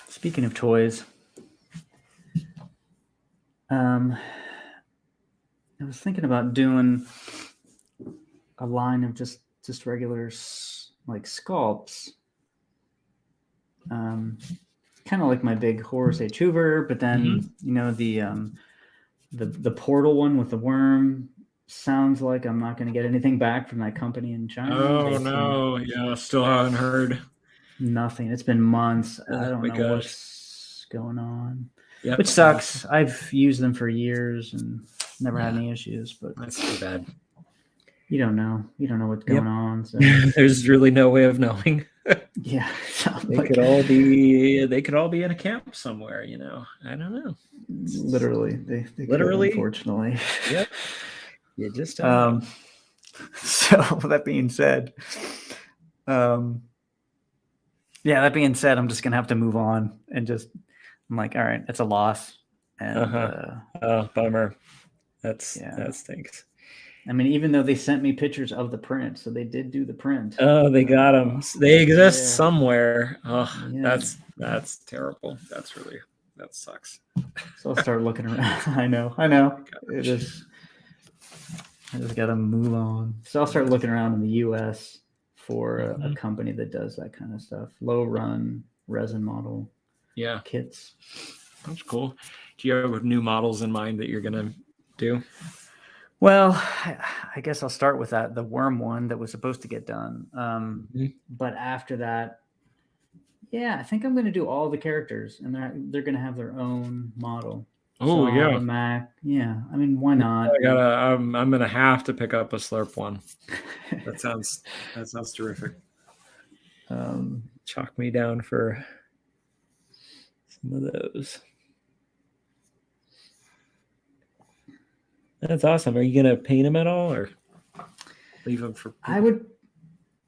Speaking of toys, I was thinking about doing a line of just regular like sculpts, kind of like my big Horace H. Hoover, but then the portal one with the worm sounds like I'm not going to get anything back from that company in China. Oh no, yeah, still haven't heard nothing. It's been months. I don't know what's going on, which sucks. I've used them for years and never had any issues, but that's too bad. you don't know. You don't know what's Yep. going on. So There's really no way of knowing. yeah, so, They like, could all be in a camp somewhere, you know. I don't know. literally, they Literally? could, unfortunately. Yep. You just don't know. So that being said, yeah, that being said, I'm just gonna have to move on and just, I'm like, all right, it's a loss. And Oh, bummer. That stinks. I mean, even though they sent me pictures of the print, so they did do the print. Oh, they got them. They exist somewhere. Oh, yeah. that's terrible. That sucks. So I'll start looking around. I know. It is. I just gotta move on. So I'll start looking around in the U.S. for a company that does that kind of stuff. Low run resin model. Yeah. Kits. That's cool. Do you have new models in mind that you're gonna do? Well, I guess I'll start with the worm one that was supposed to get done. But after that, yeah, I think I'm going to do all the characters, and they're going to have their own model. Oh, so yeah. I'll have a Mac. Yeah, I mean, why not? I'm gonna have to pick up a Slurp one. That sounds terrific. Chalk me down for some of those. That's awesome. Are you gonna paint them at all, or leave them for people?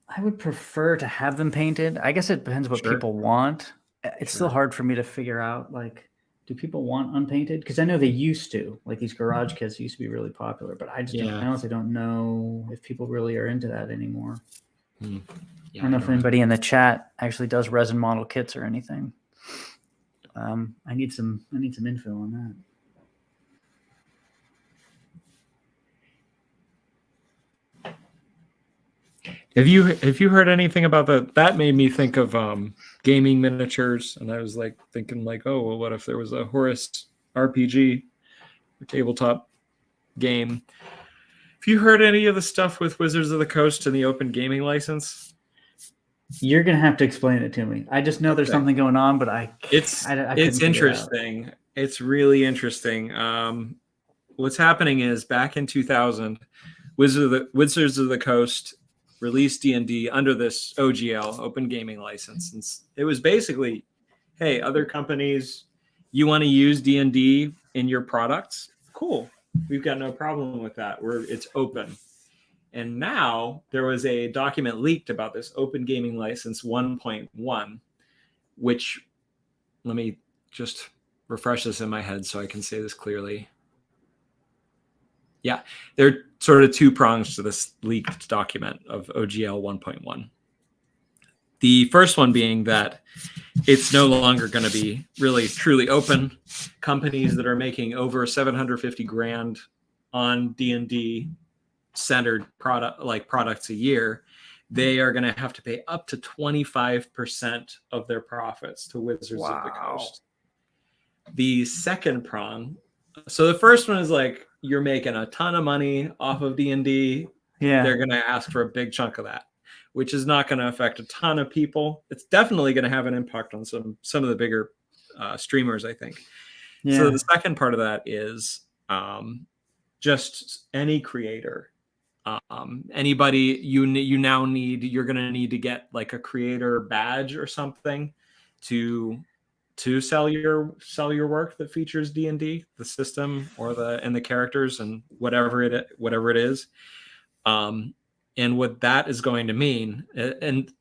I would prefer to have them painted. I guess it depends what people want. It's still hard for me to figure out, like, do people want unpainted? Because I know they used to, like, these garage kits used to be really popular, but I honestly don't know if people really are into that anymore. Yeah, I don't know if anybody in the chat actually does resin model kits or anything. I need some info on that. Have you heard anything about that made me think of gaming miniatures, and I was like thinking like, oh, well, what if there was a Horace RPG or tabletop game? Have you heard any of the stuff with Wizards of the Coast and the open gaming license? You're gonna have to explain it to me. I just know there's something going on, but it's interesting. It's really interesting. What's happening is back in 2000, Wizards of the Coast released D&D under this OGL, Open Gaming License. And it was basically, hey, other companies, you want to use D&D in your products? Cool. We've got no problem with that. It's open. And now there was a document leaked about this Open Gaming License 1.1, which, let me just refresh this in my head so I can say this clearly. Yeah, there are sort of two prongs to this leaked document of OGL 1.1. The first one being that it's no longer going to be really truly open. Companies that are making over $750,000 on D&D centered products a year, they are going to have to pay up to 25% of their profits to Wizards of the Coast. The second prong, so the first one is like, you're making a ton of money off of D&D. Yeah. They're going to ask for a big chunk of that, which is not going to affect a ton of people. It's definitely going to have an impact on some of the bigger streamers, I think. Yeah. So the second part of that is just any creator. Anybody you're going to need to get like a creator badge or something to sell your work that features D&D, the system or the characters and whatever it is. And what that is going to mean, and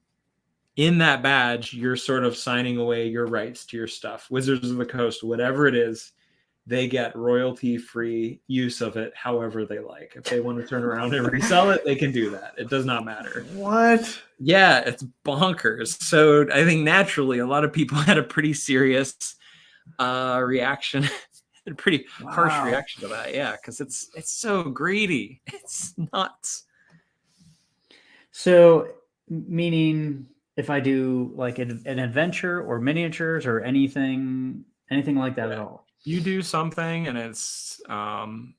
in that badge, you're sort of signing away your rights to your stuff. Wizards of the Coast, whatever it is, they get royalty-free use of it however they like. If they want to turn around and resell it, they can do that. It does not matter. What? Yeah, it's bonkers. So I think naturally a lot of people had a pretty serious reaction, a pretty harsh reaction to that. Yeah, because it's so greedy. It's nuts. So, meaning if I do like an adventure or miniatures or anything like that at all, you do something and it's and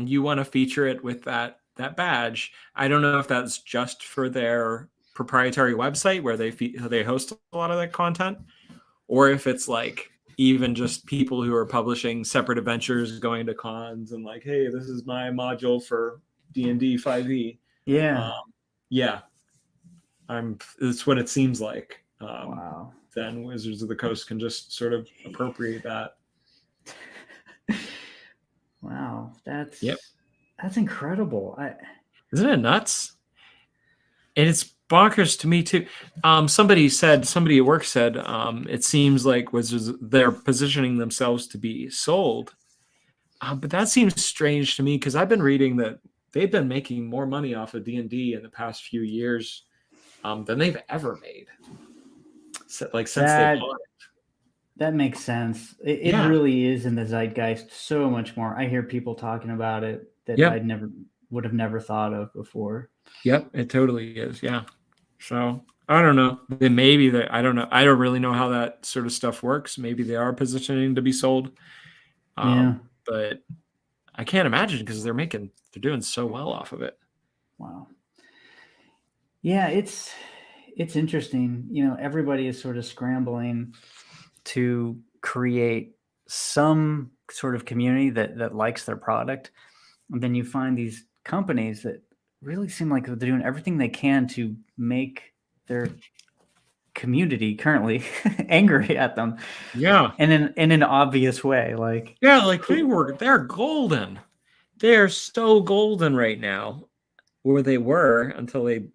you want to feature it with that badge. I don't know if that's just for their proprietary website where they host a lot of that content, or if it's like even just people who are publishing separate adventures, going to cons and like, hey, this is my module for D&D 5e. Yeah. Yeah, it's what it seems like. Wow. Then Wizards of the Coast can just sort of appropriate that. Wow, Yep. that's incredible. Isn't it nuts? And it's bonkers to me too. Somebody at work said, it seems like Wizards, they're positioning themselves to be sold. But that seems strange to me because I've been reading that they've been making more money off of D&D in the past few years than they've ever made. Like since they that bought it. that makes sense. It Yeah. really is in the zeitgeist so much more. I hear people talking about it that Yep. I would have never thought of before. Yep, it totally is. Yeah. So I don't know. Maybe that I don't know. I don't really know how that sort of stuff works. Maybe they are positioning to be sold. Yeah. But I can't imagine because they're doing so well off of it. Wow. Yeah, it's interesting. You know, everybody is sort of scrambling to create some sort of community that likes their product. And then you find these companies that really seem like they're doing everything they can to make their community currently angry at them. Yeah. And in an obvious way. Like, yeah, like they're golden. They're so golden right now, where they were until they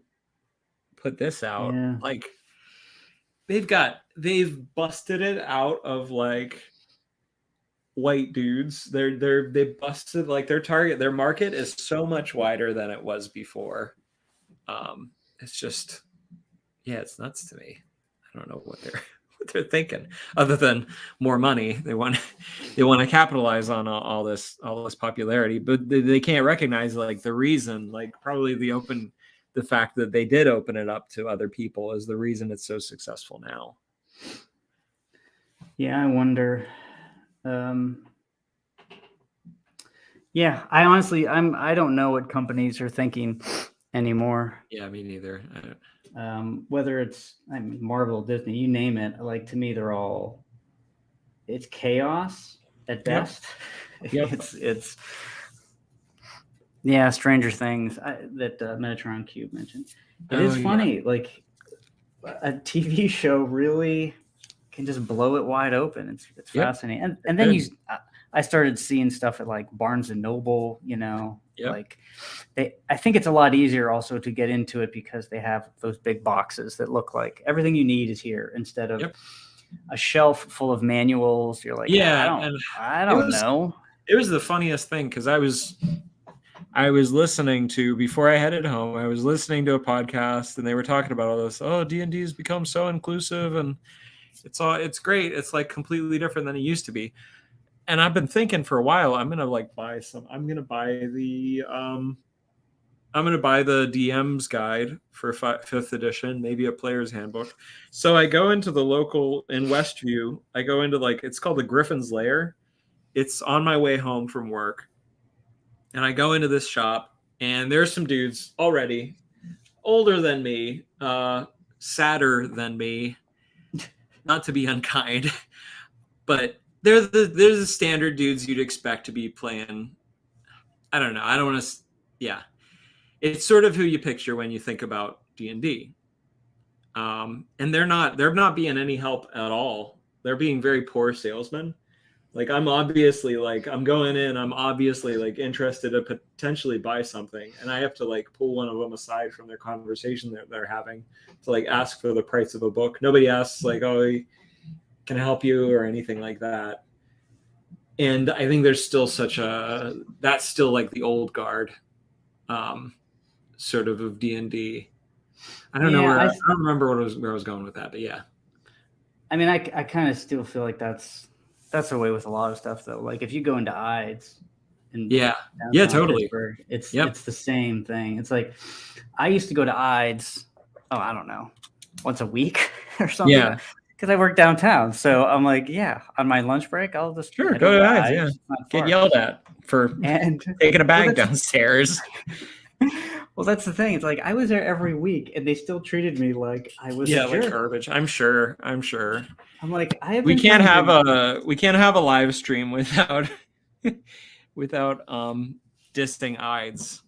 put this out. Yeah. Like they've busted it out of like white dudes. They busted like their market is so much wider than it was before. It's just, yeah, it's nuts to me. I don't know what they're thinking other than more money. They want to capitalize on all this popularity, but they can't recognize like the reason, like probably the fact that they did open it up to other people is the reason it's so successful now. Yeah, I wonder. Yeah, I honestly, I don't know what companies are thinking anymore. Yeah, me neither. Whether it's Marvel, Disney, you name it, like to me, it's chaos at best. Yep. It's yeah, Stranger Things that Metatron Cube mentioned. It is funny, like a TV show really can just blow it wide open. It's fascinating, and then I started seeing stuff at like Barnes and Noble, you know, like I think it's a lot easier also to get into it because they have those big boxes that look like everything you need is here instead of a shelf full of manuals. You're like, I don't know. It was the funniest thing because I was listening to, before I headed home, I was listening to a podcast and they were talking about all this. Oh, D&D has become so inclusive and it's great. It's like completely different than it used to be. And I've been thinking for a while, I'm gonna buy the DM's guide for 5th edition, maybe a player's handbook. So I go into the local in Westview. I go into it's called the Griffin's Lair. It's on my way home from work. And I go into this shop and there's some dudes already older than me, sadder than me, not to be unkind, but they're the standard dudes you'd expect to be playing. I don't know. I don't want to. Yeah, it's sort of who you picture when you think about D&D. And they're not being any help at all. They're being very poor salesmen. Like I'm obviously interested to potentially buy something, and I have to pull one of them aside from their conversation that they're having to ask for the price of a book. Nobody asks oh, can I help you or anything like that. And I think there's still that's still the old guard, sort of D&D. I don't know I don't remember where I was going with that, but yeah. I mean, I kind of still feel like that's the way with a lot of stuff though. Like if you go into IDES totally. It's the same thing. It's like I used to go to IDES, I don't know, once a week or something. Yeah. Because I work downtown. So I'm like, on my lunch break, I'll just go to IDES. Get yelled at for taking a bag downstairs. Well, that's the thing. It's like I was there every week, and they still treated me like I was like garbage. I'm sure. I'm like, we can't have a live stream without dissing IDES.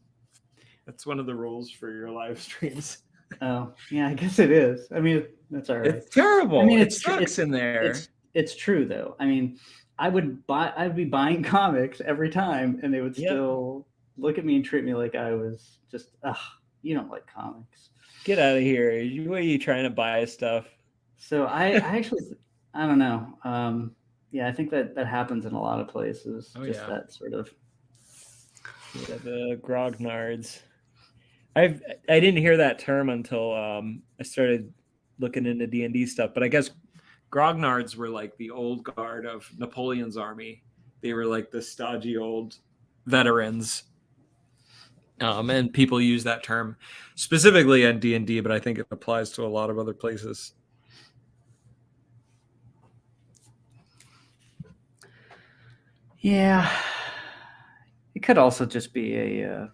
That's one of the rules for your live streams. Oh, yeah, I guess it is. I mean, that's all right. It's terrible. I mean, it sucks in there. It's true though. I mean, I'd be buying comics every time, and they would still look at me and treat me like I was just, you don't like comics. Get out of here. What are you trying to buy stuff? So I actually, I don't know. Yeah, I think that happens in a lot of places. That sort of. Yeah, the grognards. I didn't hear that term until I started looking into D&D stuff, but I guess grognards were like the old guard of Napoleon's army. They were like the stodgy old veterans. And people use that term specifically in D&D, but I think it applies to a lot of other places. Yeah. It could also just be a,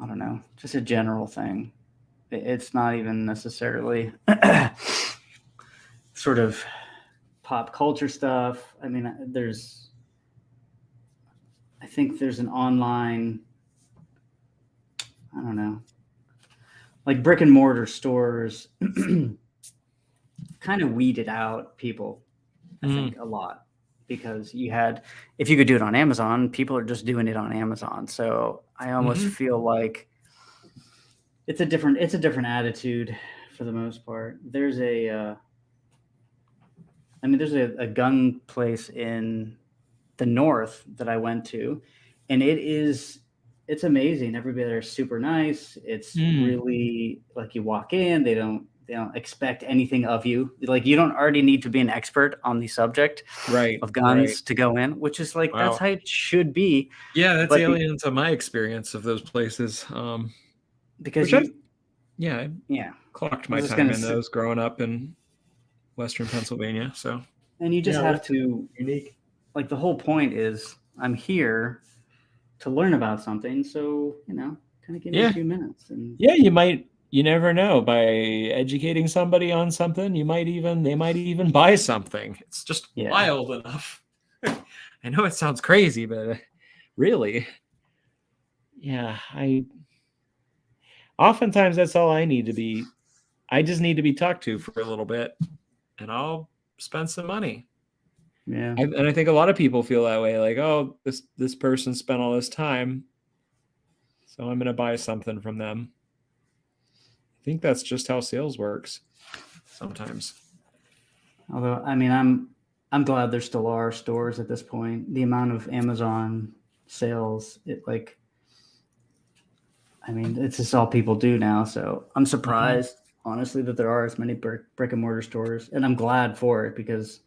I don't know, just a general thing. It's not even necessarily sort of pop culture stuff. I mean, I think there's an online, I don't know, like brick and mortar stores kind of weeded out people, I think, a lot. Because if you could do it on Amazon, people are just doing it on Amazon. So I almost feel like it's a different attitude for the most part. There's a gun place in the north that I went to, and it's amazing. Everybody there is super nice. It's really like you walk in, they don't expect anything of you. Like you don't already need to be an expert on the subject of guns to go in, which is like, that's how it should be. Yeah, that's alien to my experience of those places. Because clocked my time in those growing up in Western Pennsylvania. So, and you just have to unique. Like the whole point is I'm here to learn about something. So, kind of give me a few minutes. And you never know, by educating somebody on something, they might even buy something. It's just wild enough. I know it sounds crazy, but really, oftentimes that's all I need to be. I just need to be talked to for a little bit, and I'll spend some money. Yeah. And I think a lot of people feel that way, like, oh, this person spent all this time, so I'm going to buy something from them. I think that's just how sales works sometimes. Although, I mean, I'm glad there still are stores at this point. The amount of Amazon sales, it's just all people do now. So I'm surprised, honestly, that there are as many brick and mortar stores, and I'm glad for it because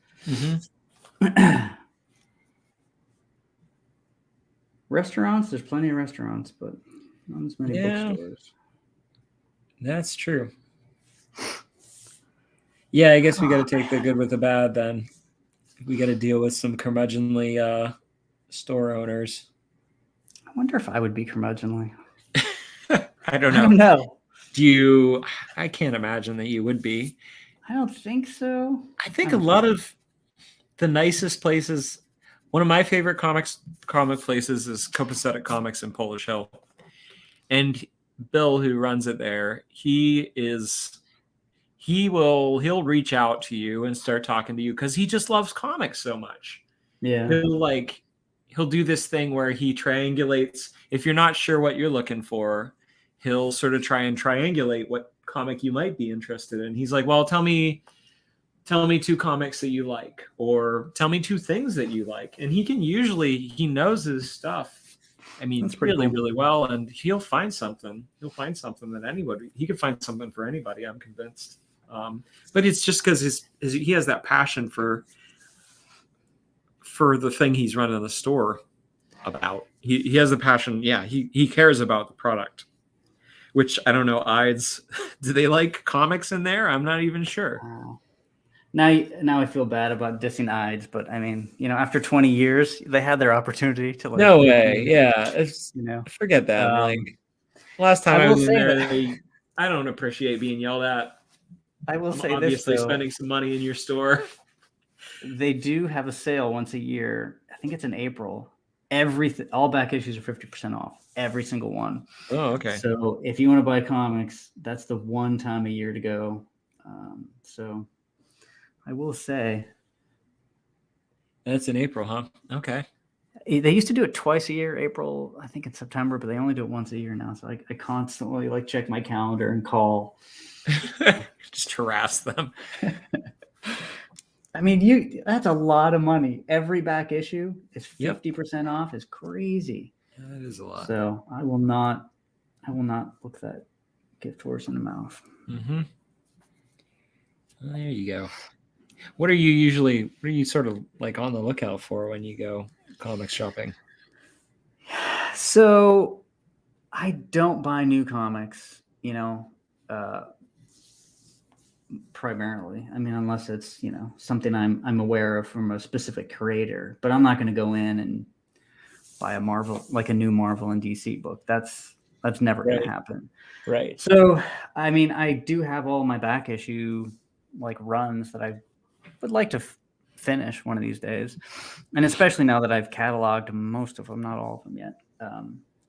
restaurants, there's plenty of restaurants, but not as many bookstores. That's true. Yeah, I guess we got to take the good with the bad then. We got to deal with some curmudgeonly store owners. I wonder if I would be curmudgeonly. I don't know. I don't know. I can't imagine that you would be. I don't think so. I think a lot of the nicest places, one of my favorite comic places is Copacetic Comics in Polish Hill. And Bill, who runs it there, he'll reach out to you and start talking to you because he just loves comics so much. Yeah. He'll do this thing where he triangulates. If you're not sure what you're looking for, he'll sort of try and triangulate what comic you might be interested in. He's like, well, tell me 2 comics that you like, or tell me 2 things that you like. And he knows his stuff. I mean, really, really well, and he'll find something. He'll find something that he could find something for anybody, I'm convinced. But it's just because he has that passion for the thing he's running the store about. He has the passion. Yeah, he cares about the product, which I don't know. Ides, do they like comics in there? I'm not even sure. Now I feel bad about dissing Ides, but I mean, after 20 years, they had their opportunity to. No way, yeah. Forget that. Last time I was in there, I don't appreciate being yelled at. I will say obviously this, though, spending some money in your store. They do have a sale once a year. I think it's in April, everything, all back issues are 50% off, every single one. Oh, okay. So if you want to buy comics, that's the one time a year to go. So I will say, That's in April, huh? Okay. they used to do it twice a year, April, I think in September, but they only do it once a year now. So I constantly like check my calendar and call. Just harass them. I mean, that's a lot of money. Every back issue is 50% off. Is crazy. That is a lot. So I will not look that gift horse in the mouth. Mm-hmm. Well, there you go. What are you sort of like on the lookout for when you go comics shopping? So I don't buy new comics, primarily. I mean, unless it's, something I'm aware of from a specific creator, but I'm not going to go in and buy a new Marvel and DC book. That's never going to happen. Right. So, I mean, I do have all my back issue like runs that I would like to finish one of these days. And especially now that I've cataloged most of them, not all of them yet.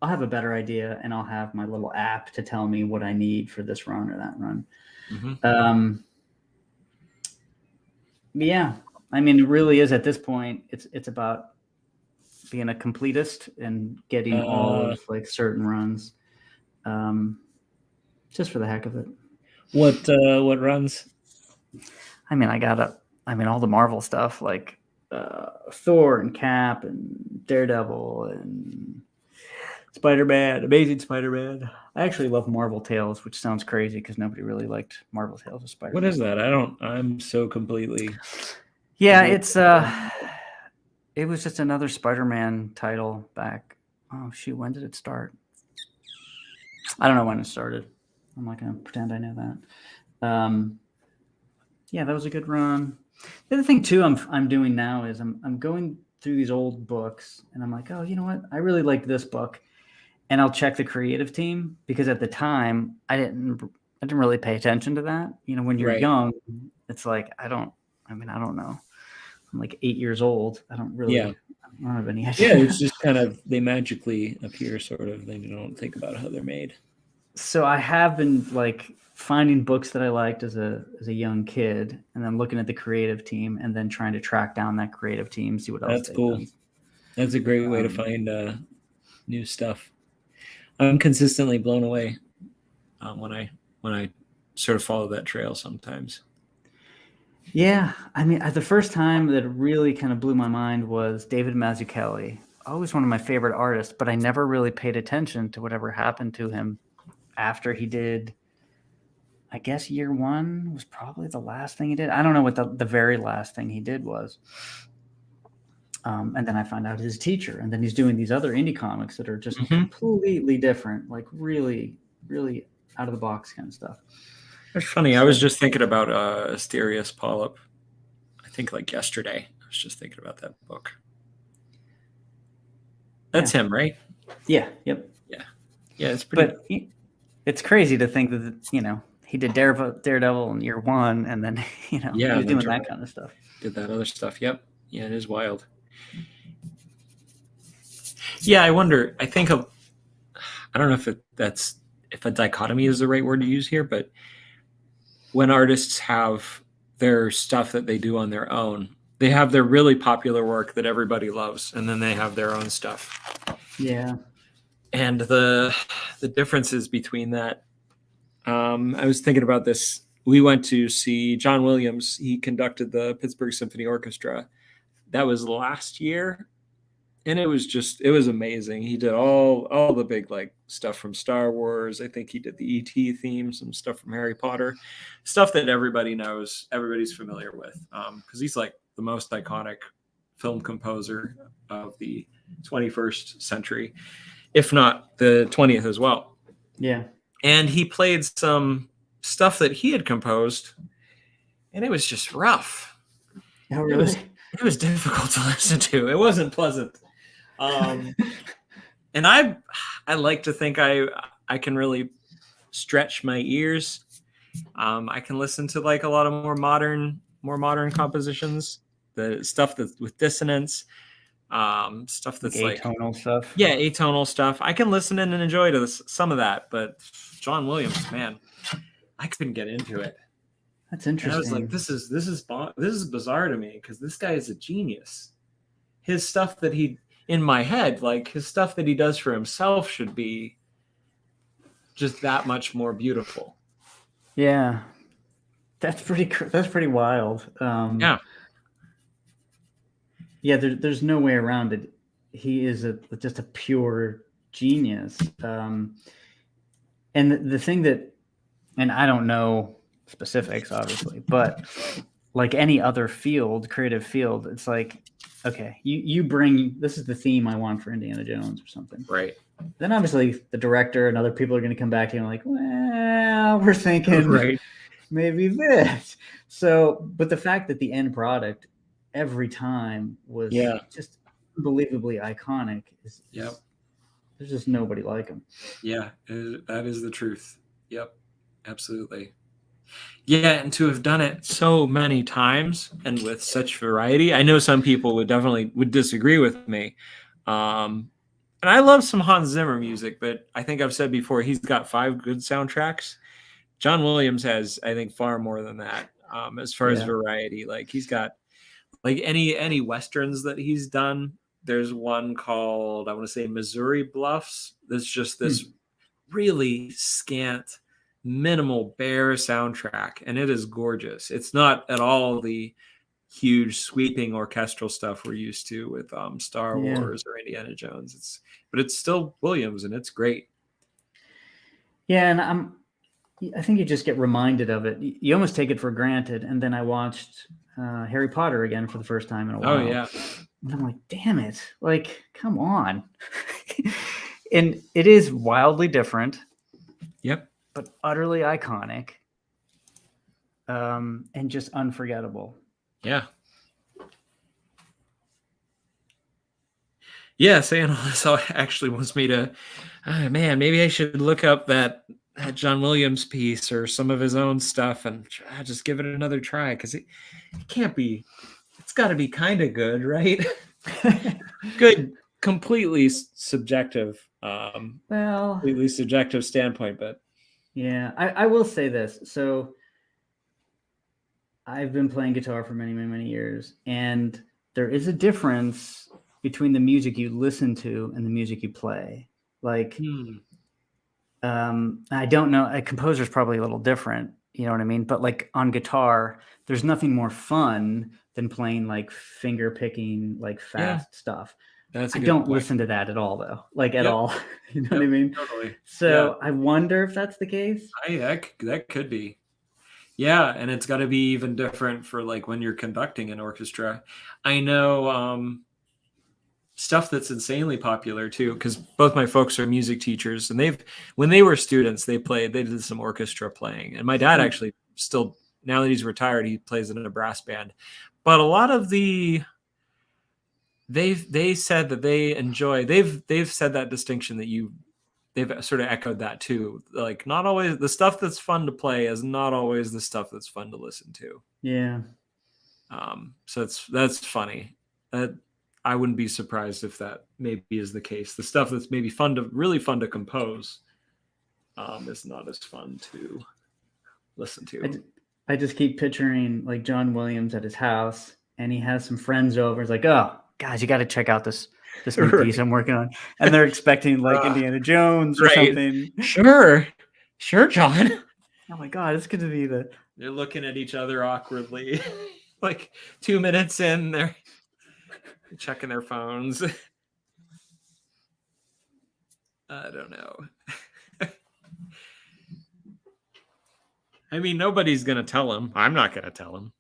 I'll have a better idea, and I'll have my little app to tell me what I need for this run or that run. Mm-hmm. Yeah, I mean, it really is at this point. It's about being a completist and getting all of like certain runs, just for the heck of it. What runs? I mean, all the Marvel stuff like Thor and Cap and Daredevil and Spider-Man, Amazing Spider-Man. I actually love Marvel Tales, which sounds crazy because nobody really liked Marvel Tales of Spider-Man. What is that? I'm so completely. Yeah, it was just another Spider-Man title back. Oh shoot, when did it start? I don't know when it started. I'm not gonna pretend I know that. Yeah, that was a good run. The other thing too I'm doing now is I'm going through these old books and I'm like, oh, you know what? I really like this book. And I'll check the creative team because at the time I didn't really pay attention to that. When you're young, it's like I don't know. I'm like 8 years old. I don't have any idea. Yeah, it's just kind of they magically appear, sort of. They don't think about how they're made. So I have been like finding books that I liked as a young kid, and then looking at the creative team, and then trying to track down that creative team, see what else. That's cool. Done. That's a great way to find new stuff. I'm consistently blown away when I sort of follow that trail sometimes. Yeah, I mean, the first time that really kind of blew my mind was David Mazzucchelli. Always one of my favorite artists, but I never really paid attention to whatever happened to him after he did. I guess year one was probably the last thing he did. I don't know what the very last thing he did was. And then I found out his teacher, and then he's doing these other indie comics that are just completely different, like really, really out of the box kind of stuff. It's funny. I was just thinking about Asterius Polyp. I think like yesterday. I was just thinking about that book. That's him, right? Yeah. Yep. Yeah. It's pretty. But it's crazy to think that he did Daredevil in year one, and then he was doing that kind of stuff. Did that other stuff. Yep. Yeah, it is wild. Yeah, I wonder. I think I don't know if a dichotomy is the right word to use here, but when artists have their stuff that they do on their own, they have their really popular work that everybody loves, and then they have their own stuff. Yeah. And the differences between that. I was thinking about this. We went to see John Williams. He conducted the Pittsburgh Symphony Orchestra. That was last year. And it was amazing. He did all the big like stuff from Star Wars. I think he did the E.T. theme, some stuff from Harry Potter, stuff that everybody knows, everybody's familiar with. Because he's like the most iconic film composer of the 21st century, if not the 20th as well. Yeah. And he played some stuff that he had composed, and it was just rough. Oh, really? It was difficult to listen to. It wasn't pleasant. And I like to think I can really stretch my ears. I can listen to like a lot of more modern compositions, the stuff that's with dissonance. Stuff Like that's like atonal stuff. yeah, atonal stuff. I can listen in and enjoy to some of that, but John Williams, man, I couldn't get into it. That's And I was like, interesting. this is bizarre to me because this guy is a genius. His stuff that he in my head, like his stuff that he does for himself, should be just that much more beautiful. Yeah, that's pretty wild. Yeah, Yeah, there's no way around it. He is just a pure genius. And the thing that, and I don't know specifics, obviously, but like any other field, creative field, it's like, okay, you bring, this is the theme I want for Indiana Jones or something. right. Then obviously the director and other people are going to come back to you and like, well, we're thinking Right. maybe this. So, but the fact that the end product every time was Yeah. just unbelievably iconic is Yep. there's just nobody like him. Yeah, that is the truth. Yep, absolutely. Yeah, and to have done it so many times and with such variety, I know some people would disagree with me. And I love some Hans Zimmer music, but I think I've said before he's got 5 good soundtracks. John Williams has, I think, far more than that. As far as variety, like he's got like any westerns that he's done. There's one called, I want to say, Missouri Bluffs. That's just this really scant, minimal, bare soundtrack, and it is gorgeous. It's not at all the huge sweeping orchestral stuff we're used to with Star Wars or Indiana Jones. But it's still Williams, and it's great. Yeah, and I think you just get reminded of it. You almost take it for granted. And then I watched Harry Potter again for the first time in a while. Oh yeah, and I'm like, damn it! Like, come on. And it is wildly different. Yep. But utterly iconic. And just unforgettable. Yeah. Yeah, saying all this actually wants me to, man, maybe I should look up that John Williams piece or some of his own stuff and just give it another try, because it can't be, it's got to be kind of good, right? Good, completely subjective, completely subjective standpoint, but yeah, I will say this. So I've been playing guitar for many, many, many years, and there is a difference between the music you listen to and the music you play. Like, I don't know, a composer's probably a little different, you know what I mean? But like on guitar, there's nothing more fun than playing like finger picking, like fast stuff. I don't listen to that at all, though, like at all. You know what I mean? Totally. So I wonder if that's the case. That could be. Yeah, and it's got to be even different for like when you're conducting an orchestra. I know stuff that's insanely popular too, because both my folks are music teachers, and when they were students, they did some orchestra playing. And my dad actually still, now that he's retired, he plays in a brass band. But a lot of they said that they enjoy, they've said that distinction that they've sort of echoed that too. Like, not always the stuff that's fun to play is not always the stuff that's fun to listen to. Yeah. So that's funny. I wouldn't be surprised if that maybe is the case. The stuff that's maybe really fun to compose, is not as fun to listen to. I just keep picturing like John Williams at his house, and he has some friends over. He's like, "Oh, guys, you got to check out this new piece I'm working on," and they're expecting like Indiana Jones or something. Sure, John. Oh my God, it's going to be They're looking at each other awkwardly, like 2 minutes in, they're checking their phones. I don't know. I mean, nobody's going to tell him. I'm not going to tell him.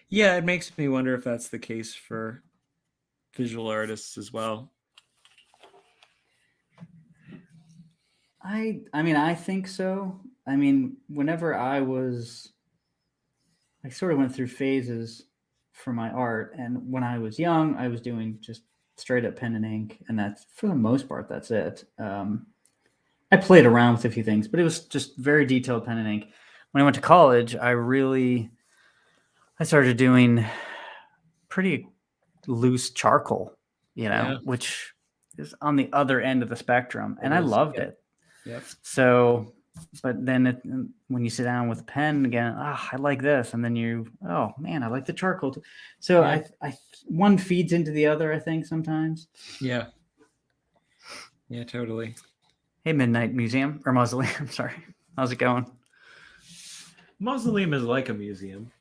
Yeah, it makes me wonder if that's the case for visual artists as well. I mean, I think so. I mean, whenever I sort of went through phases for my art, and when I was young, I was doing just straight up pen and ink, and that's, for the most part, that's it. I played around with a few things, but it was just very detailed pen and ink. When I went to college, I started doing pretty loose charcoal, Yeah. which is on the other end of the spectrum, and I loved it. Yep. So, but then when you sit down with a pen again, I like this, and then oh man, I like the charcoal too. So Yeah. one feeds into the other, I think sometimes. Yeah. Yeah, totally. Hey, Midnight Museum or Mausoleum. Sorry, how's it going? Mausoleum is like a museum.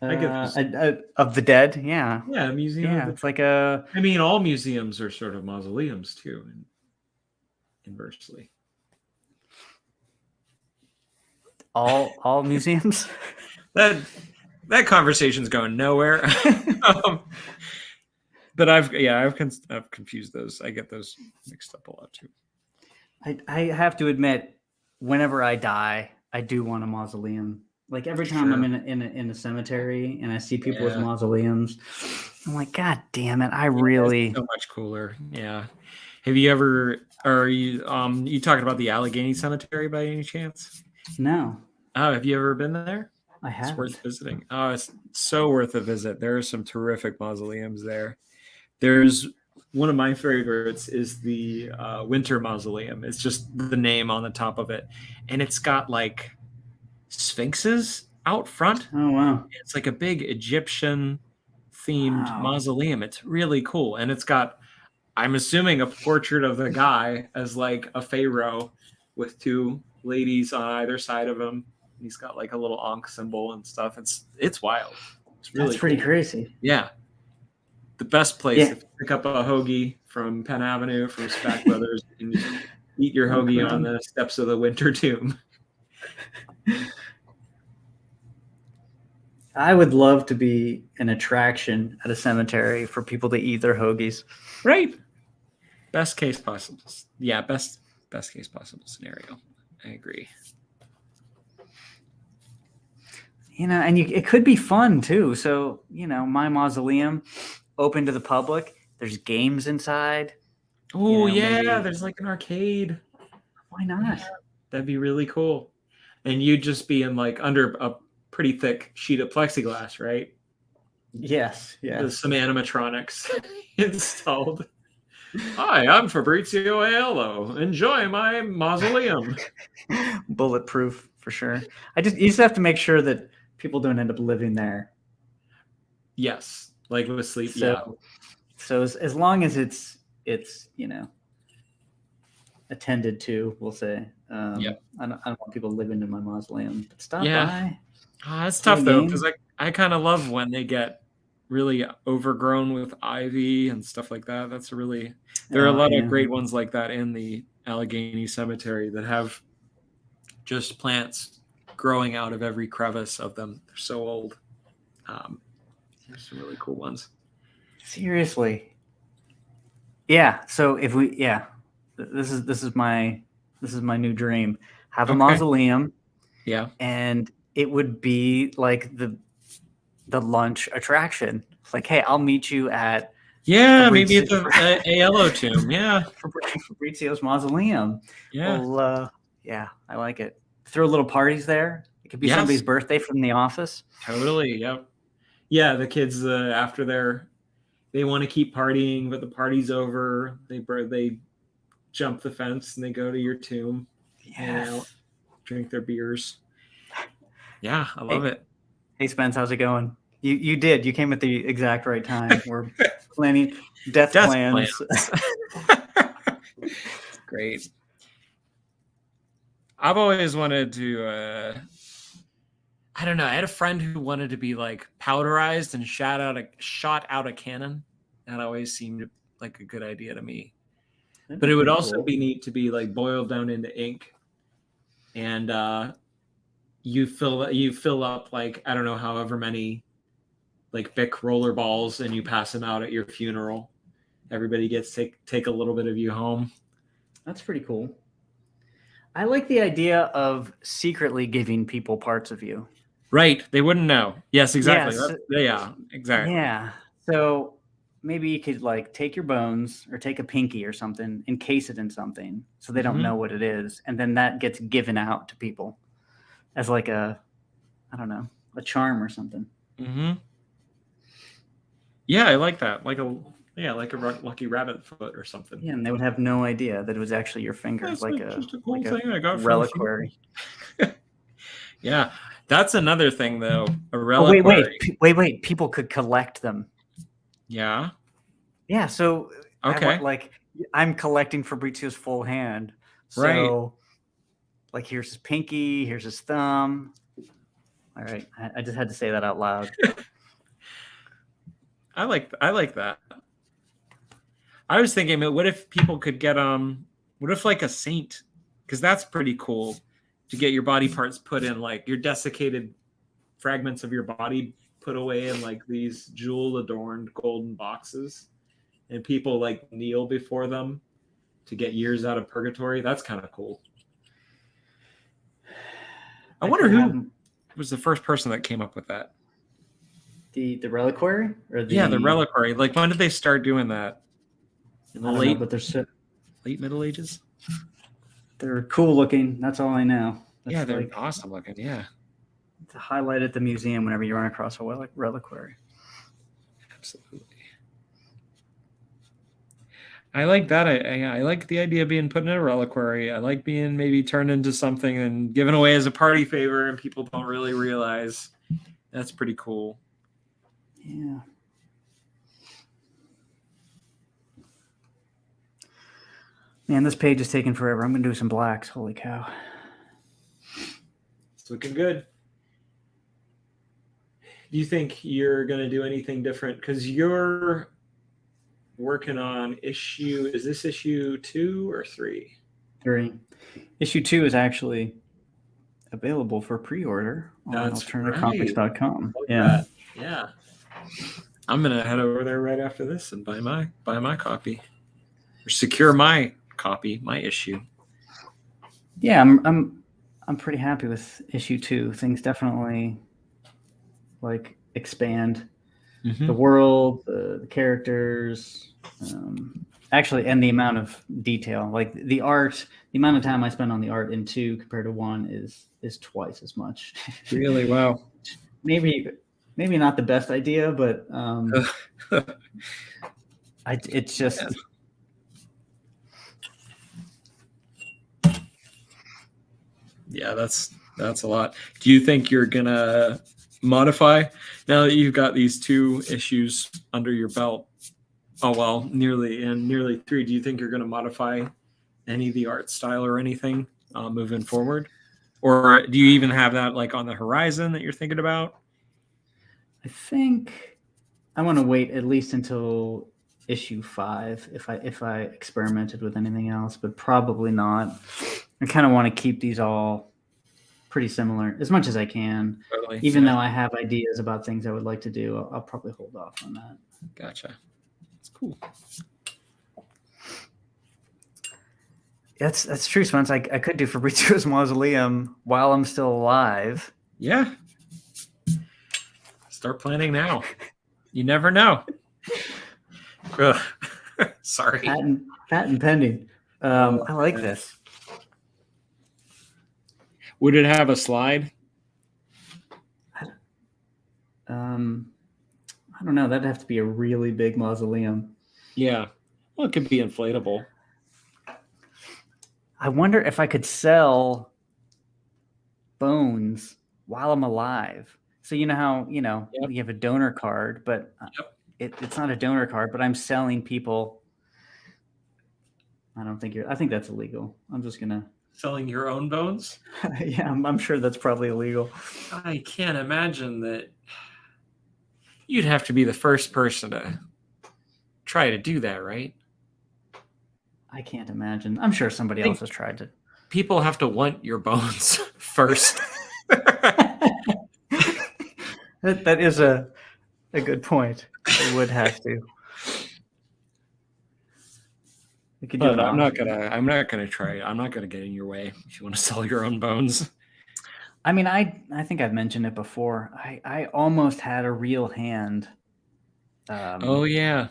I get of the dead, yeah. Yeah, a museum. Yeah, it's like a. I mean, all museums are sort of mausoleums too, inversely. All museums. That conversation's going nowhere. But I've confused those. I get those mixed up a lot too. I have to admit, whenever I die, I do want a mausoleum. Like every time I'm in a cemetery and I see people with mausoleums, I'm like, God damn it! It's so much cooler. Yeah. Have you ever? Are you talking about the Allegheny Cemetery by any chance? No. Oh, have you ever been there? I haven't. It's worth visiting. Oh, it's so worth a visit. There are some terrific mausoleums there. There's one of my favorites is the Winter Mausoleum. It's just the name on the top of it, and it's got like sphinxes out front. Oh wow! It's like a big Egyptian themed mausoleum. It's really cool, and it's got, I'm assuming, a portrait of the guy as like a pharaoh with two ladies on either side of him. He's got like a little Ankh symbol and stuff. It's wild. It's really That's pretty crazy. Yeah. The best place to pick up a hoagie from Penn Avenue from Spack Brothers and eat your hoagie on the steps of the Winter Tomb. I would love to be an attraction at a cemetery for people to eat their hoagies. Right. Best case possible. Yeah, best case possible scenario. I agree. And it could be fun too. So, my mausoleum open to the public. There's games inside. Oh yeah, there's like an arcade. Why not? Yeah, that'd be really cool. And you'd just be in like under a pretty thick sheet of plexiglass, right? Yes. There's some animatronics installed. Hi, I'm Fabrizio Aiello. Enjoy my mausoleum. Bulletproof for sure. You just have to make sure that people don't end up living there. Yes, like with sleep. So as long as it's attended to, we'll say. I don't want people living in my mausoleum. But stop by. It's tough though, because I kind of love when they get really overgrown with ivy and stuff like that. There are a lot of great ones like that in the Allegheny Cemetery that have just plants growing out of every crevice of them. They're so old. There's some really cool ones. Seriously. Yeah. So if this is my new dream. Have a mausoleum. Yeah. And it would be like the lunch attraction. It's like, hey, I'll meet you at maybe at the Aiello tomb. Yeah. Fabrizio's mausoleum. Yeah. Well, I like it. Throw little parties there. It could be somebody's birthday from the office. Totally. Yep. Yeah. The kids after they want to keep partying, but the party's over. They jump the fence and they go to your tomb. And drink their beers. Yeah, I love it. Hey Spence, how's it going? You came at the exact right time. We're planning death plans. Great. I've always wanted to I don't know. I had a friend who wanted to be like powderized and shot out a cannon. That always seemed like a good idea to me. But it would also be neat to be like boiled down into ink, and you fill up like, I don't know, however many like Bic roller balls, and you pass them out at your funeral. Everybody gets to take a little bit of you home. That's pretty cool. I like the idea of secretly giving people parts of you. Right. They wouldn't know. Yes, exactly. Yes. Yeah, exactly. Yeah. So maybe you could like take your bones or take a pinky or something, encase it in something so they don't know what it is, and then that gets given out to people as like a, I don't know, a charm or something. Yeah, I like that. Like a lucky rabbit foot or something. Yeah, and they would have no idea that it was actually your finger. That's like just a like cool thing I got reliquary. Yeah, that's another thing though. A reliquary. Oh, wait. People could collect them. Yeah. Yeah. So okay, I'm collecting Fabrizio's full hand. So, right. like, here's his pinky. Here's his thumb. All right. I just had to say that out loud. I like that. I was thinking, what if people could get what if like a saint? Because that's pretty cool to get your body parts put in, like your desiccated fragments of your body put away in like these jewel adorned golden boxes, and people like kneel before them to get years out of purgatory. That's kind of cool. I wonder who was the first person that came up with that. The reliquary, or the reliquary. Like, when did they start doing that? In the late Middle Ages. They're cool looking. That's all I know. They're like awesome looking. Yeah, to highlight at the museum whenever you run across a reliquary. Absolutely. I like that. I like the idea of being put in a reliquary. I like being maybe turned into something and given away as a party favor, and people don't really realize. That's pretty cool. Yeah. Man, this page is taking forever. I'm going to do some blacks. Holy cow. It's looking good. Do you think you're going to do anything different? Because you're working on is this issue 2 or 3? 3. Issue 2 is actually available for pre-order on alternativecomics.com. Yeah. Yeah. I'm going to head over there right after this and buy my copy. Or secure my copy, my issue. Yeah, I'm pretty happy with issue 2. Things definitely like expand the world, the characters, actually, and the amount of detail. Like the art, the amount of time I spend on the art in 2 compared to 1 is twice as much. Really? Wow. Maybe not the best idea, but it's just. Yeah, that's a lot. Do you think you're gonna modify now that you've got these 2 issues under your belt? Oh well, nearly 3. Do you think you're gonna modify any of the art style or anything moving forward, or do you even have that like on the horizon that you're thinking about? I think I want to wait at least until issue 5 if I experimented with anything else, but probably not. I kind of want to keep these all pretty similar as much as I can. Totally. Even though I have ideas about things I would like to do, I'll probably hold off on that. Gotcha. That's cool. That's true, Spence. I could do Fabrizio's Mausoleum while I'm still alive. Yeah. Start planning now. You never know. Sorry. Patent pending. I like this. Would it have a slide? I don't know. That'd have to be a really big mausoleum. Yeah. Well, it could be inflatable. I wonder if I could sell bones while I'm alive. So you know how, you have a donor card, but it's not a donor card, but I'm selling people. I think that's illegal. I'm just going to. Selling your own bones? Yeah, I'm sure that's probably illegal. I can't imagine that. You'd have to be the first person to try to do that, right? I can't imagine. I'm sure somebody else has tried to. People have to want your bones first. That is a good point. They would have to. I'm not gonna try it. I'm not gonna get in your way if you want to sell your own bones. I mean, I think I've mentioned it before. I almost had a real hand. Oh yeah.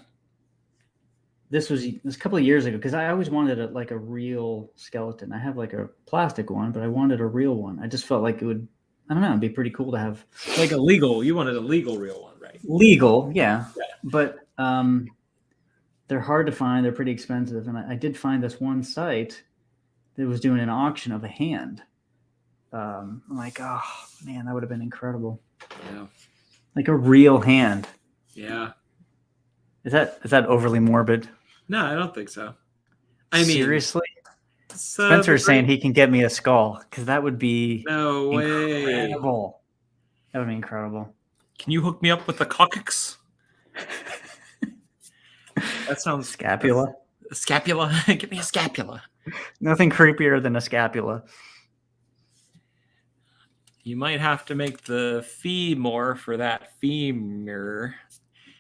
this was a couple of years ago because I always wanted like a real skeleton. I have like a plastic one, but I wanted a real one. I just felt like it would, I don't know, it'd be pretty cool to have. Like a legal, you wanted a legal real one, right? Legal, yeah. But they're hard to find. They're pretty expensive. And I did find this one site that was doing an auction of a hand. I'm like, oh man, that would have been incredible. Yeah. Like a real hand. Yeah. Is that overly morbid? No, I don't think so. I mean, seriously? Spencer's saying he can get me a skull because that would be incredible. That would be incredible. Can you hook me up with the coccyx? That sounds scapula. A scapula? Give me a scapula. Nothing creepier than a scapula. You might have to make the femur for that femur.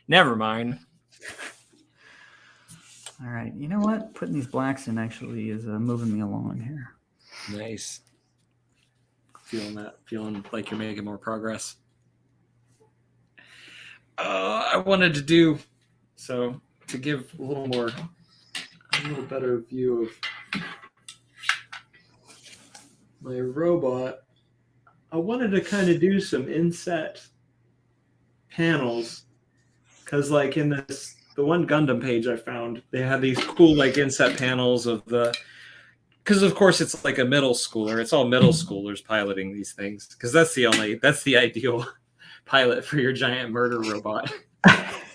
Never mind. All right. You know what? Putting these blacks in actually is moving me along here. Nice. Feeling that. Feeling like you're making more progress. I wanted to do so to give a little better view of my robot. I wanted to kind of do some inset panels because, like, in the one Gundam page I found, they had these cool like inset panels of the. Because of course it's like a middle schooler. It's all middle schoolers piloting these things because that's the ideal pilot for your giant murder robot.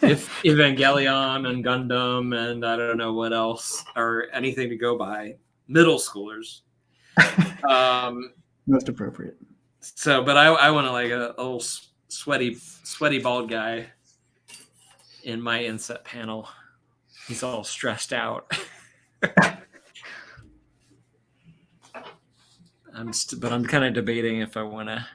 If Evangelion and Gundam and I don't know what else or anything to go by, middle schoolers. Most appropriate. So, but I want to like a little sweaty bald guy in my inset panel. He's all stressed out. But I'm kind of debating if I want to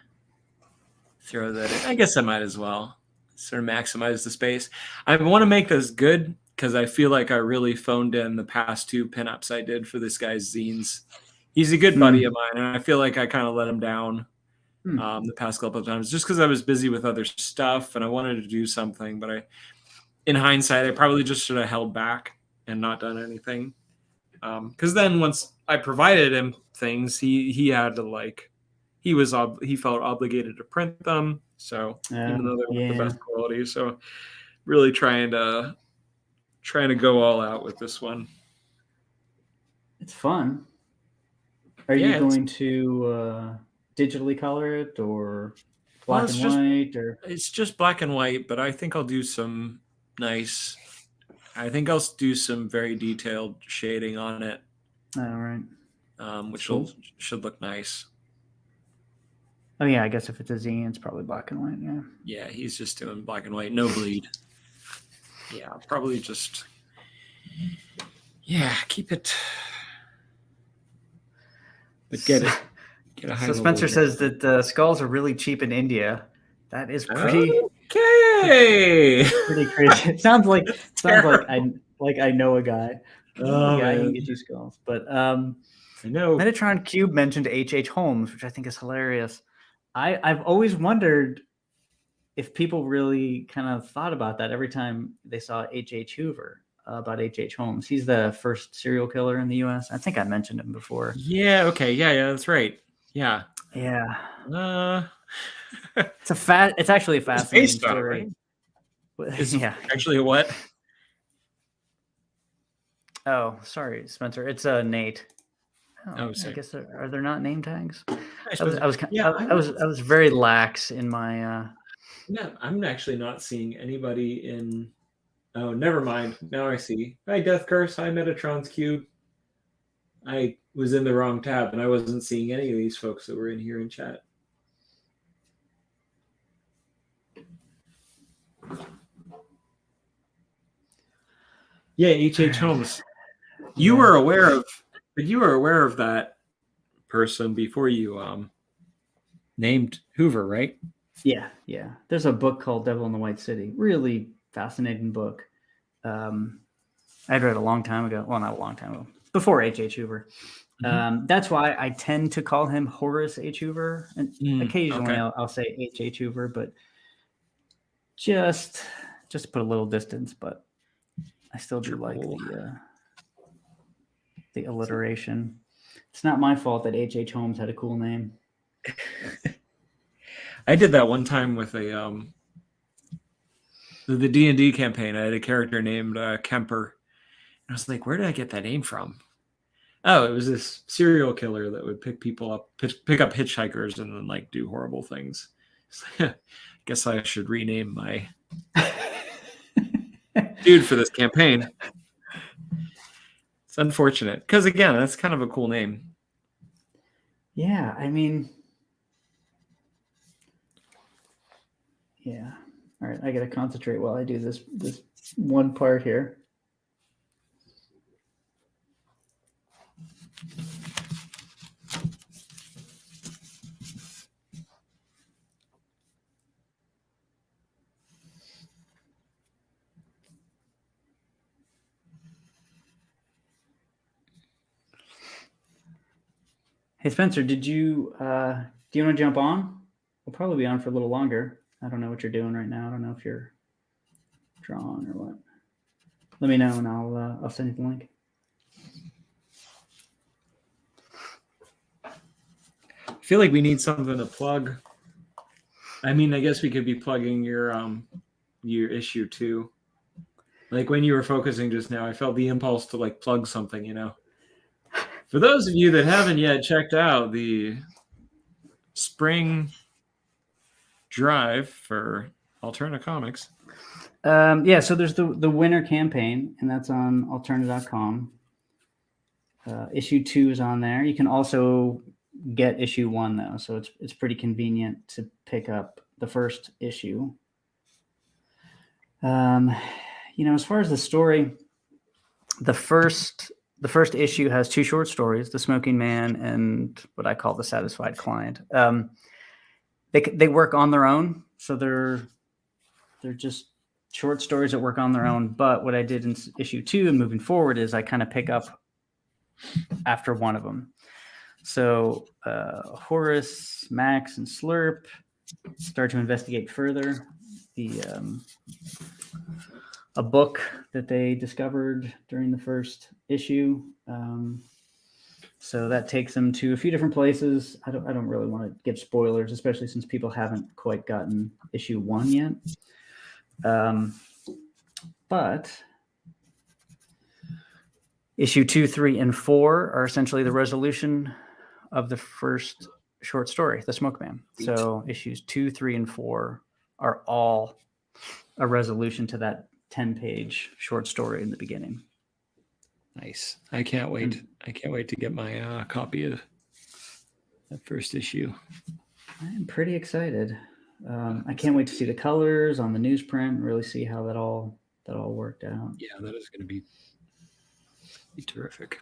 throw that in. I guess I might as well sort of maximize the space. I want to make this good because I feel like I really phoned in the past 2 pinups I did for this guy's zines. He's a good buddy of mine, and I feel like I kind of let him down the past couple of times just because I was busy with other stuff and I wanted to do something. But in hindsight, I probably just should have held back and not done anything. Because then once I provided him things, he had to like, he felt obligated to print them. So even though they weren't the best quality, so really trying to go all out with this one. It's fun. Are you going to digitally color it or black and white? Or it's just black and white, but I think I'll do some nice. I think I'll do some very detailed shading on it. All right. Which should look nice. Oh yeah, I guess if it's a zine, it's probably black and white. Yeah. Yeah, he's just doing black and white, no bleed. Yeah, probably just. Yeah, keep it. But get a high. So Spencer says that skulls are really cheap in India. That is pretty. Okay. Pretty crazy. It sounds like I know a guy. Oh, yeah, I can get you skulls. But I know Metatron Cube mentioned H.H. Holmes, which I think is hilarious. I've always wondered if people really kind of thought about that every time they saw H.H.Hoover about H.H. Holmes. He's the first serial killer in the U.S. I think I mentioned him before. Yeah. Okay. Yeah. That's right. Yeah. Yeah. It's actually a fascinating story. Right? It's actually a what? Oh, sorry, Spencer. It's Nate. Sorry. I guess are there not name tags? I was very lax in my. No, I'm actually not seeing anybody in. Oh, never mind. Now I see. Hi, Death Curse. Hi, Metatron's Cube. I was in the wrong tab, and I wasn't seeing any of these folks that were in here in chat. Yeah, H.H. Holmes. You were aware of that person before you named Hoover, right? Yeah. There's a book called Devil in the White City. Really fascinating book. I'd read a long time ago. Well, not a long time ago. Before H.H. Hoover. That's why I tend to call him Horace H. Hoover. And occasionally I'll say H.H. Hoover, but just to put a little distance. But I still do like Cool. the alliteration. It's not my fault that H.H. Holmes had a cool name. I did that one time with a the D&D campaign. I had a character named Kemper. And I was like, where did I get that name from? Oh, it was this serial killer that would pick people up, pick up hitchhikers, and then like do horrible things. I guess I should rename my dude for this campaign. It's unfortunate because again, that's kind of a cool name. Yeah, I mean, yeah. All right, I gotta concentrate while I do this one part here. Hey Spencer, do you want to jump on? We'll probably be on for a little longer. I don't know what you're doing right now. I don't know if you're drawing or what. Let me know and I'll send you the link. I feel like we need something to plug. I mean, I guess we could be plugging your issue 2. Like when you were focusing just now, I felt the impulse to like plug something, you know. For those of you that haven't yet checked out the spring drive for Alterna Comics. Yeah, so there's the winter campaign, and that's on alterna.com. Issue 2 is on there. You can also get issue 1 though, so it's pretty convenient to pick up the first issue. You know, as far as the story, the first issue has 2 short stories, The Smoking Man and what I call The Satisfied Client. They work on their own, so they're just short stories that work on their own. But what I did in issue 2 and moving forward is I kind of pick up after one of them. So Horace, Max, and Slurp start to investigate further a book that they discovered during the first issue. So that takes them to a few different places. I don't really want to give spoilers, especially since people haven't quite gotten issue 1 yet. But issue 2, 3, and 4 are essentially the resolution of the first short story, The Smoke Man. So issues 2, 3, and 4 are all a resolution to that 10-page short story in the beginning. Nice. I can't wait. I can't wait to get my copy of that first issue. I am pretty excited. I can't wait to see the colors on the newsprint and really see how that all worked out. Yeah, that is going to be terrific.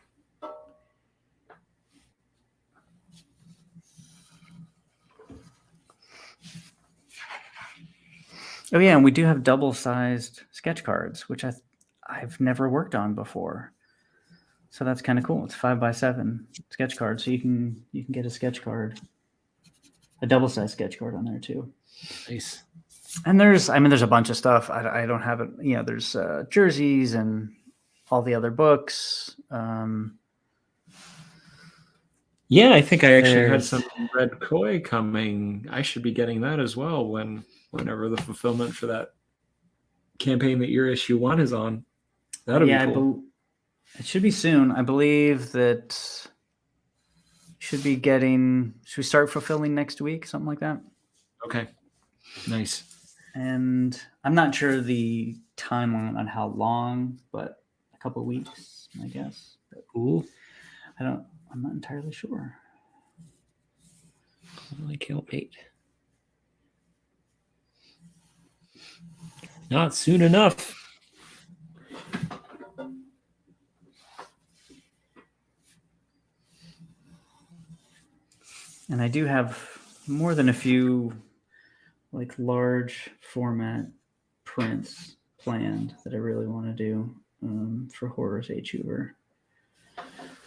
Oh yeah, and we do have double-sized sketch cards, which I've never worked on before. So that's kind of cool. It's 5x7 sketch card, so you can get a sketch card, a double-sized sketch card on there too. Nice. And there's a bunch of stuff. I don't have it. You know, there's jerseys and all the other books. Yeah, I think I actually had some red koi coming. I should be getting that as well whenever the fulfillment for that campaign that your issue 1 is on. That'll be cool. It should be soon. I believe that should we start fulfilling next week, something like that? Okay. Nice. And I'm not sure the timeline on how long, but a couple of weeks, I guess. Cool. I'm not entirely sure. I can't wait. Not soon enough. And I do have more than a few like large format prints planned that I really want to do for Horace H.H.Hoover,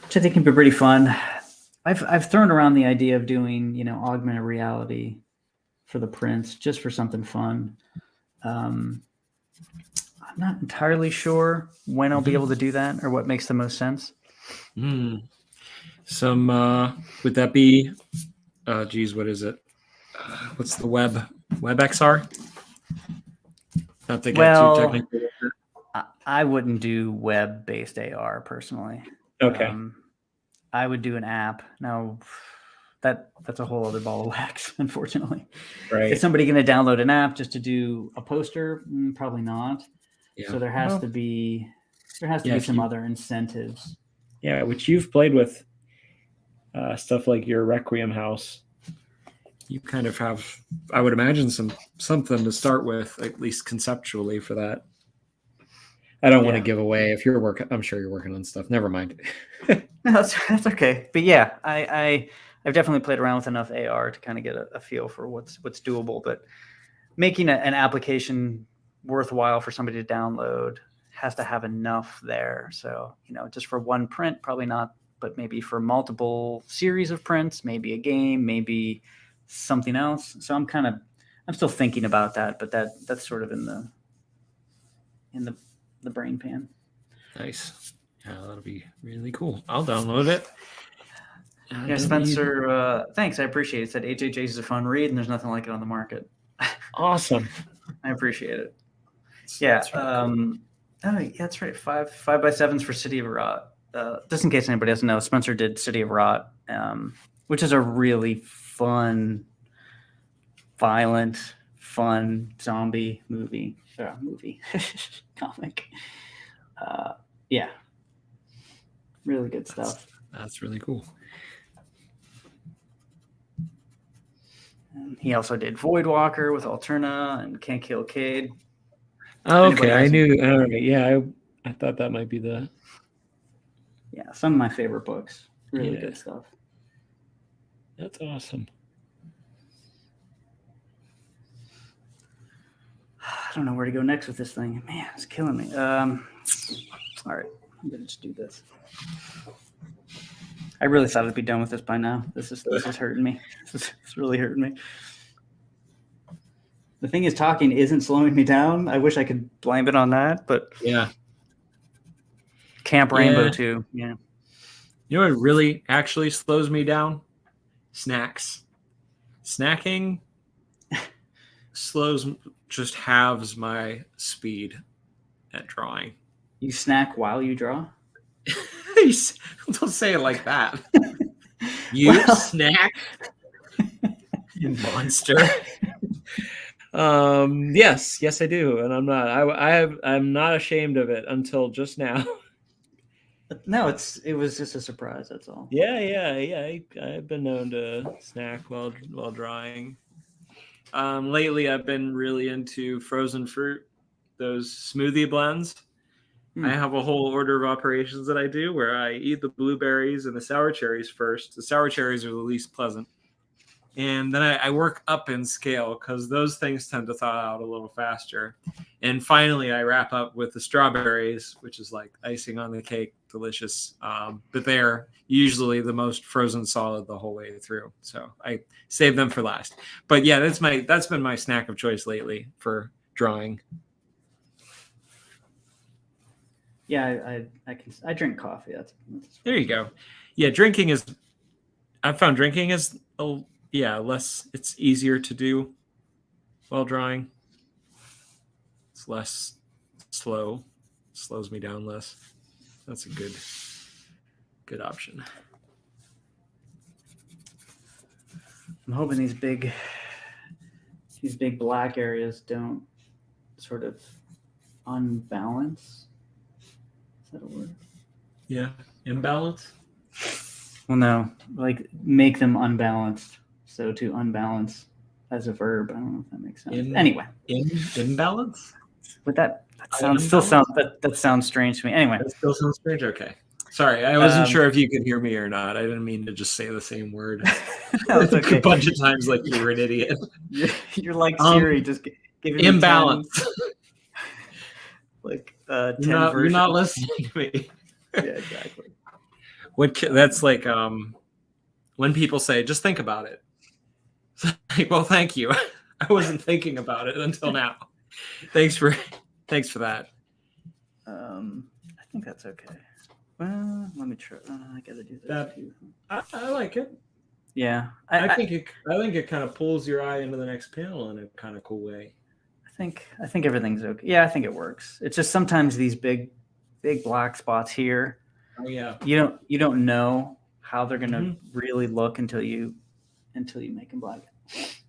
which I think can be pretty fun. I've thrown around the idea of doing, you know, augmented reality for the prints just for something fun. I'm I'm not entirely sure when I'll be able to do that or what makes the most sense. Some would that be? Geez, what is it? What's the WebXR? Not to get too technical. I wouldn't do web-based AR personally. Okay. I would do an app. Now, that's a whole other ball of wax, unfortunately. Right. Is somebody going to download an app just to do a poster? Probably not. Yeah. So there has to be some other incentives. Yeah, which you've played with stuff like your Requiem house. You kind of have, I would imagine, something to start with, at least conceptually, for that. I don't want to give away if you're working. I'm sure you're working on stuff. Never mind. No, that's okay. But yeah, I've definitely played around with enough AR to kind of get a feel for what's doable. But making an application worthwhile for somebody to download has to have enough there. So, just for one print, probably not, but maybe for multiple series of prints, maybe a game, maybe something else. So I'm still thinking about that, but that's sort of in the brain pan. Nice. Yeah, that'll be really cool. I'll download it. Yeah, Spencer, thanks. I appreciate it. Said HHH is a fun read, and there's nothing like it on the market. Awesome. I appreciate it. Yeah. Really cool. Oh, yeah, that's right. 5x7s for City of Rot. Just in case anybody doesn't know, Spencer did City of Rot, which is a really violent, fun zombie movie comic. Yeah, really good stuff. That's really cool. And he also did Voidwalker with Alterna and Can't Kill Cade. Oh, okay, I knew. All right, yeah, I thought that might be the. Yeah, some of my favorite books. Really good stuff. That's awesome. I don't know where to go next with this thing. Man, it's killing me. All right, I'm gonna just do this. I really thought I'd be done with this by now. This is hurting me. It's really hurting me. The thing is, talking isn't slowing me down. I wish I could blame it on that, but yeah. Camp Rainbow too. Yeah. You know what really actually slows me down? Snacks. Snacking just halves my speed at drawing. You snack while you draw? Don't say it like that. You snack, you monster. Yes, I do, and I'm not. I'm not ashamed of it until just now. No, it was just a surprise. That's all. Yeah. I've been known to snack while drawing. Lately, I've been really into frozen fruit, those smoothie blends. I have a whole order of operations that I do where I eat the blueberries and the sour cherries first. The sour cherries are the least pleasant. And then I work up in scale because those things tend to thaw out a little faster. And finally, I wrap up with the strawberries, which is like icing on the cake, delicious. But they're usually the most frozen solid the whole way through. So I save them for last. But yeah, that's been my snack of choice lately for drawing. Yeah, I drink coffee. That's there you go. Yeah, I've found drinking is less. It's easier to do while drawing. It's less slow. Slows me down less. That's a good option. I'm hoping these big black areas don't sort of unbalance. Is that a word? Yeah. Imbalance? Well, no. Like, make them unbalanced. So to unbalance as a verb. I don't know if that makes sense. Anyway. Imbalance? But that sounds strange to me. Anyway. That still sounds strange? Okay. Sorry, I wasn't sure if you could hear me or not. I didn't mean to just say the same word okay. a bunch of times like you were an idiot. You're like Siri, just giving me imbalance. Like you're not listening to me. Yeah, exactly. That's like when people say, "Just think about it." Like, well, thank you. I wasn't thinking about it until now. Thanks for that. I think that's okay. Well, let me try. I gotta do this That- too. I like it. Yeah, I think it kind of pulls your eye into the next panel in a kind of cool way. I think everything's okay. Yeah, I think it works. It's just sometimes these big black spots here. Oh yeah. You don't know how they're gonna Mhm. really look until you make them black.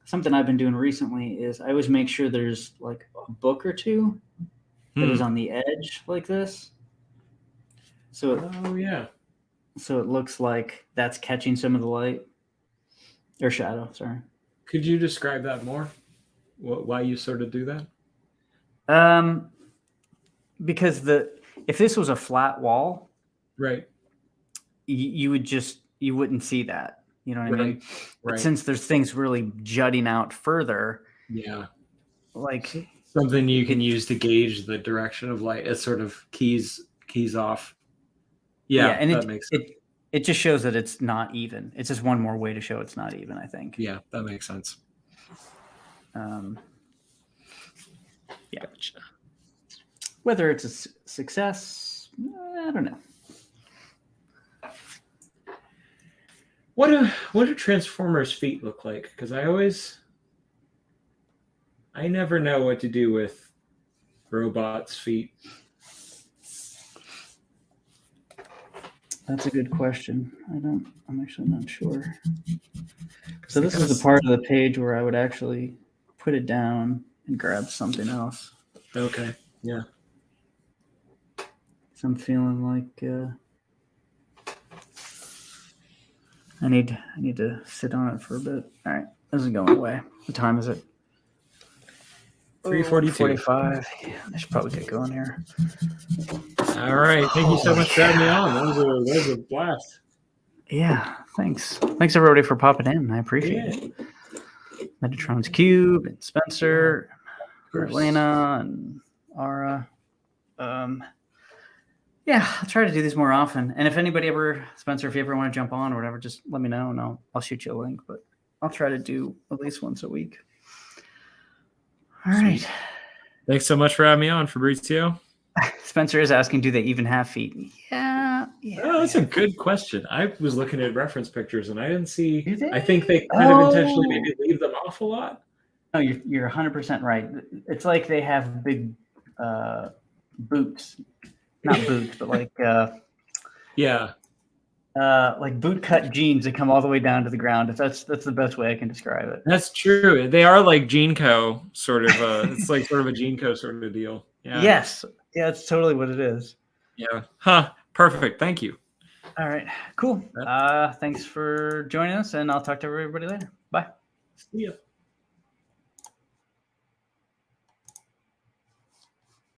Something I've been doing recently is I always make sure there's like a book or two that is on the edge like this. Oh yeah. So it looks like that's catching some of the light or shadow. Sorry. Could you describe that more? Why you sort of do that? Because if this was a flat wall, Right. you wouldn't see that. You know what I mean? But Right. since there's things really jutting out further, Yeah. like Something you can use to gauge the direction of light. It sort of keys off. Yeah, and that makes sense. It just shows that it's not even. It's just one more way to show it's not even, I think. Yeah, that makes sense. Yeah. Gotcha. Whether it's a success, I don't know. What do Transformers' feet look like? Because I never know what to do with robots' feet. That's a good question. I'm actually not sure. So this is the part of the page where I would actually put it down and grab something else. Okay. Yeah. So I'm feeling like I need to sit on it for a bit. All right, this is going away. What time is it? 3:42. 45. Yeah, I should probably get going here. All right. Thank you so much for having me on. That was a blast. Yeah, thanks. Thanks everybody for popping in. I appreciate it. Metatron's Cube and Spencer, Elena and Ara. Yeah, I'll try to do these more often. And if anybody Spencer, if you ever want to jump on or whatever, just let me know and I'll shoot you a link. But I'll try to do at least once a week. All right. Thanks so much for having me on, Fabrizio. Spencer is asking, do they even have feet? Yeah. Oh, that's a good question. I was looking at reference pictures and I didn't see. Do they? I think they kind of intentionally maybe leave them off a lot. No, you're 100% right. It's like they have big boots. Not boots, but like Yeah. like boot cut jeans that come all the way down to the ground. That's the best way I can describe it. That's true. They are like Jeanco, sort of. It's like sort of a Jeanco sort of deal. Yeah. Yes. Yeah, that's totally what it is. Yeah. Huh. Perfect. Thank you. All right. Cool. Thanks for joining us, and I'll talk to everybody later. Bye. See ya.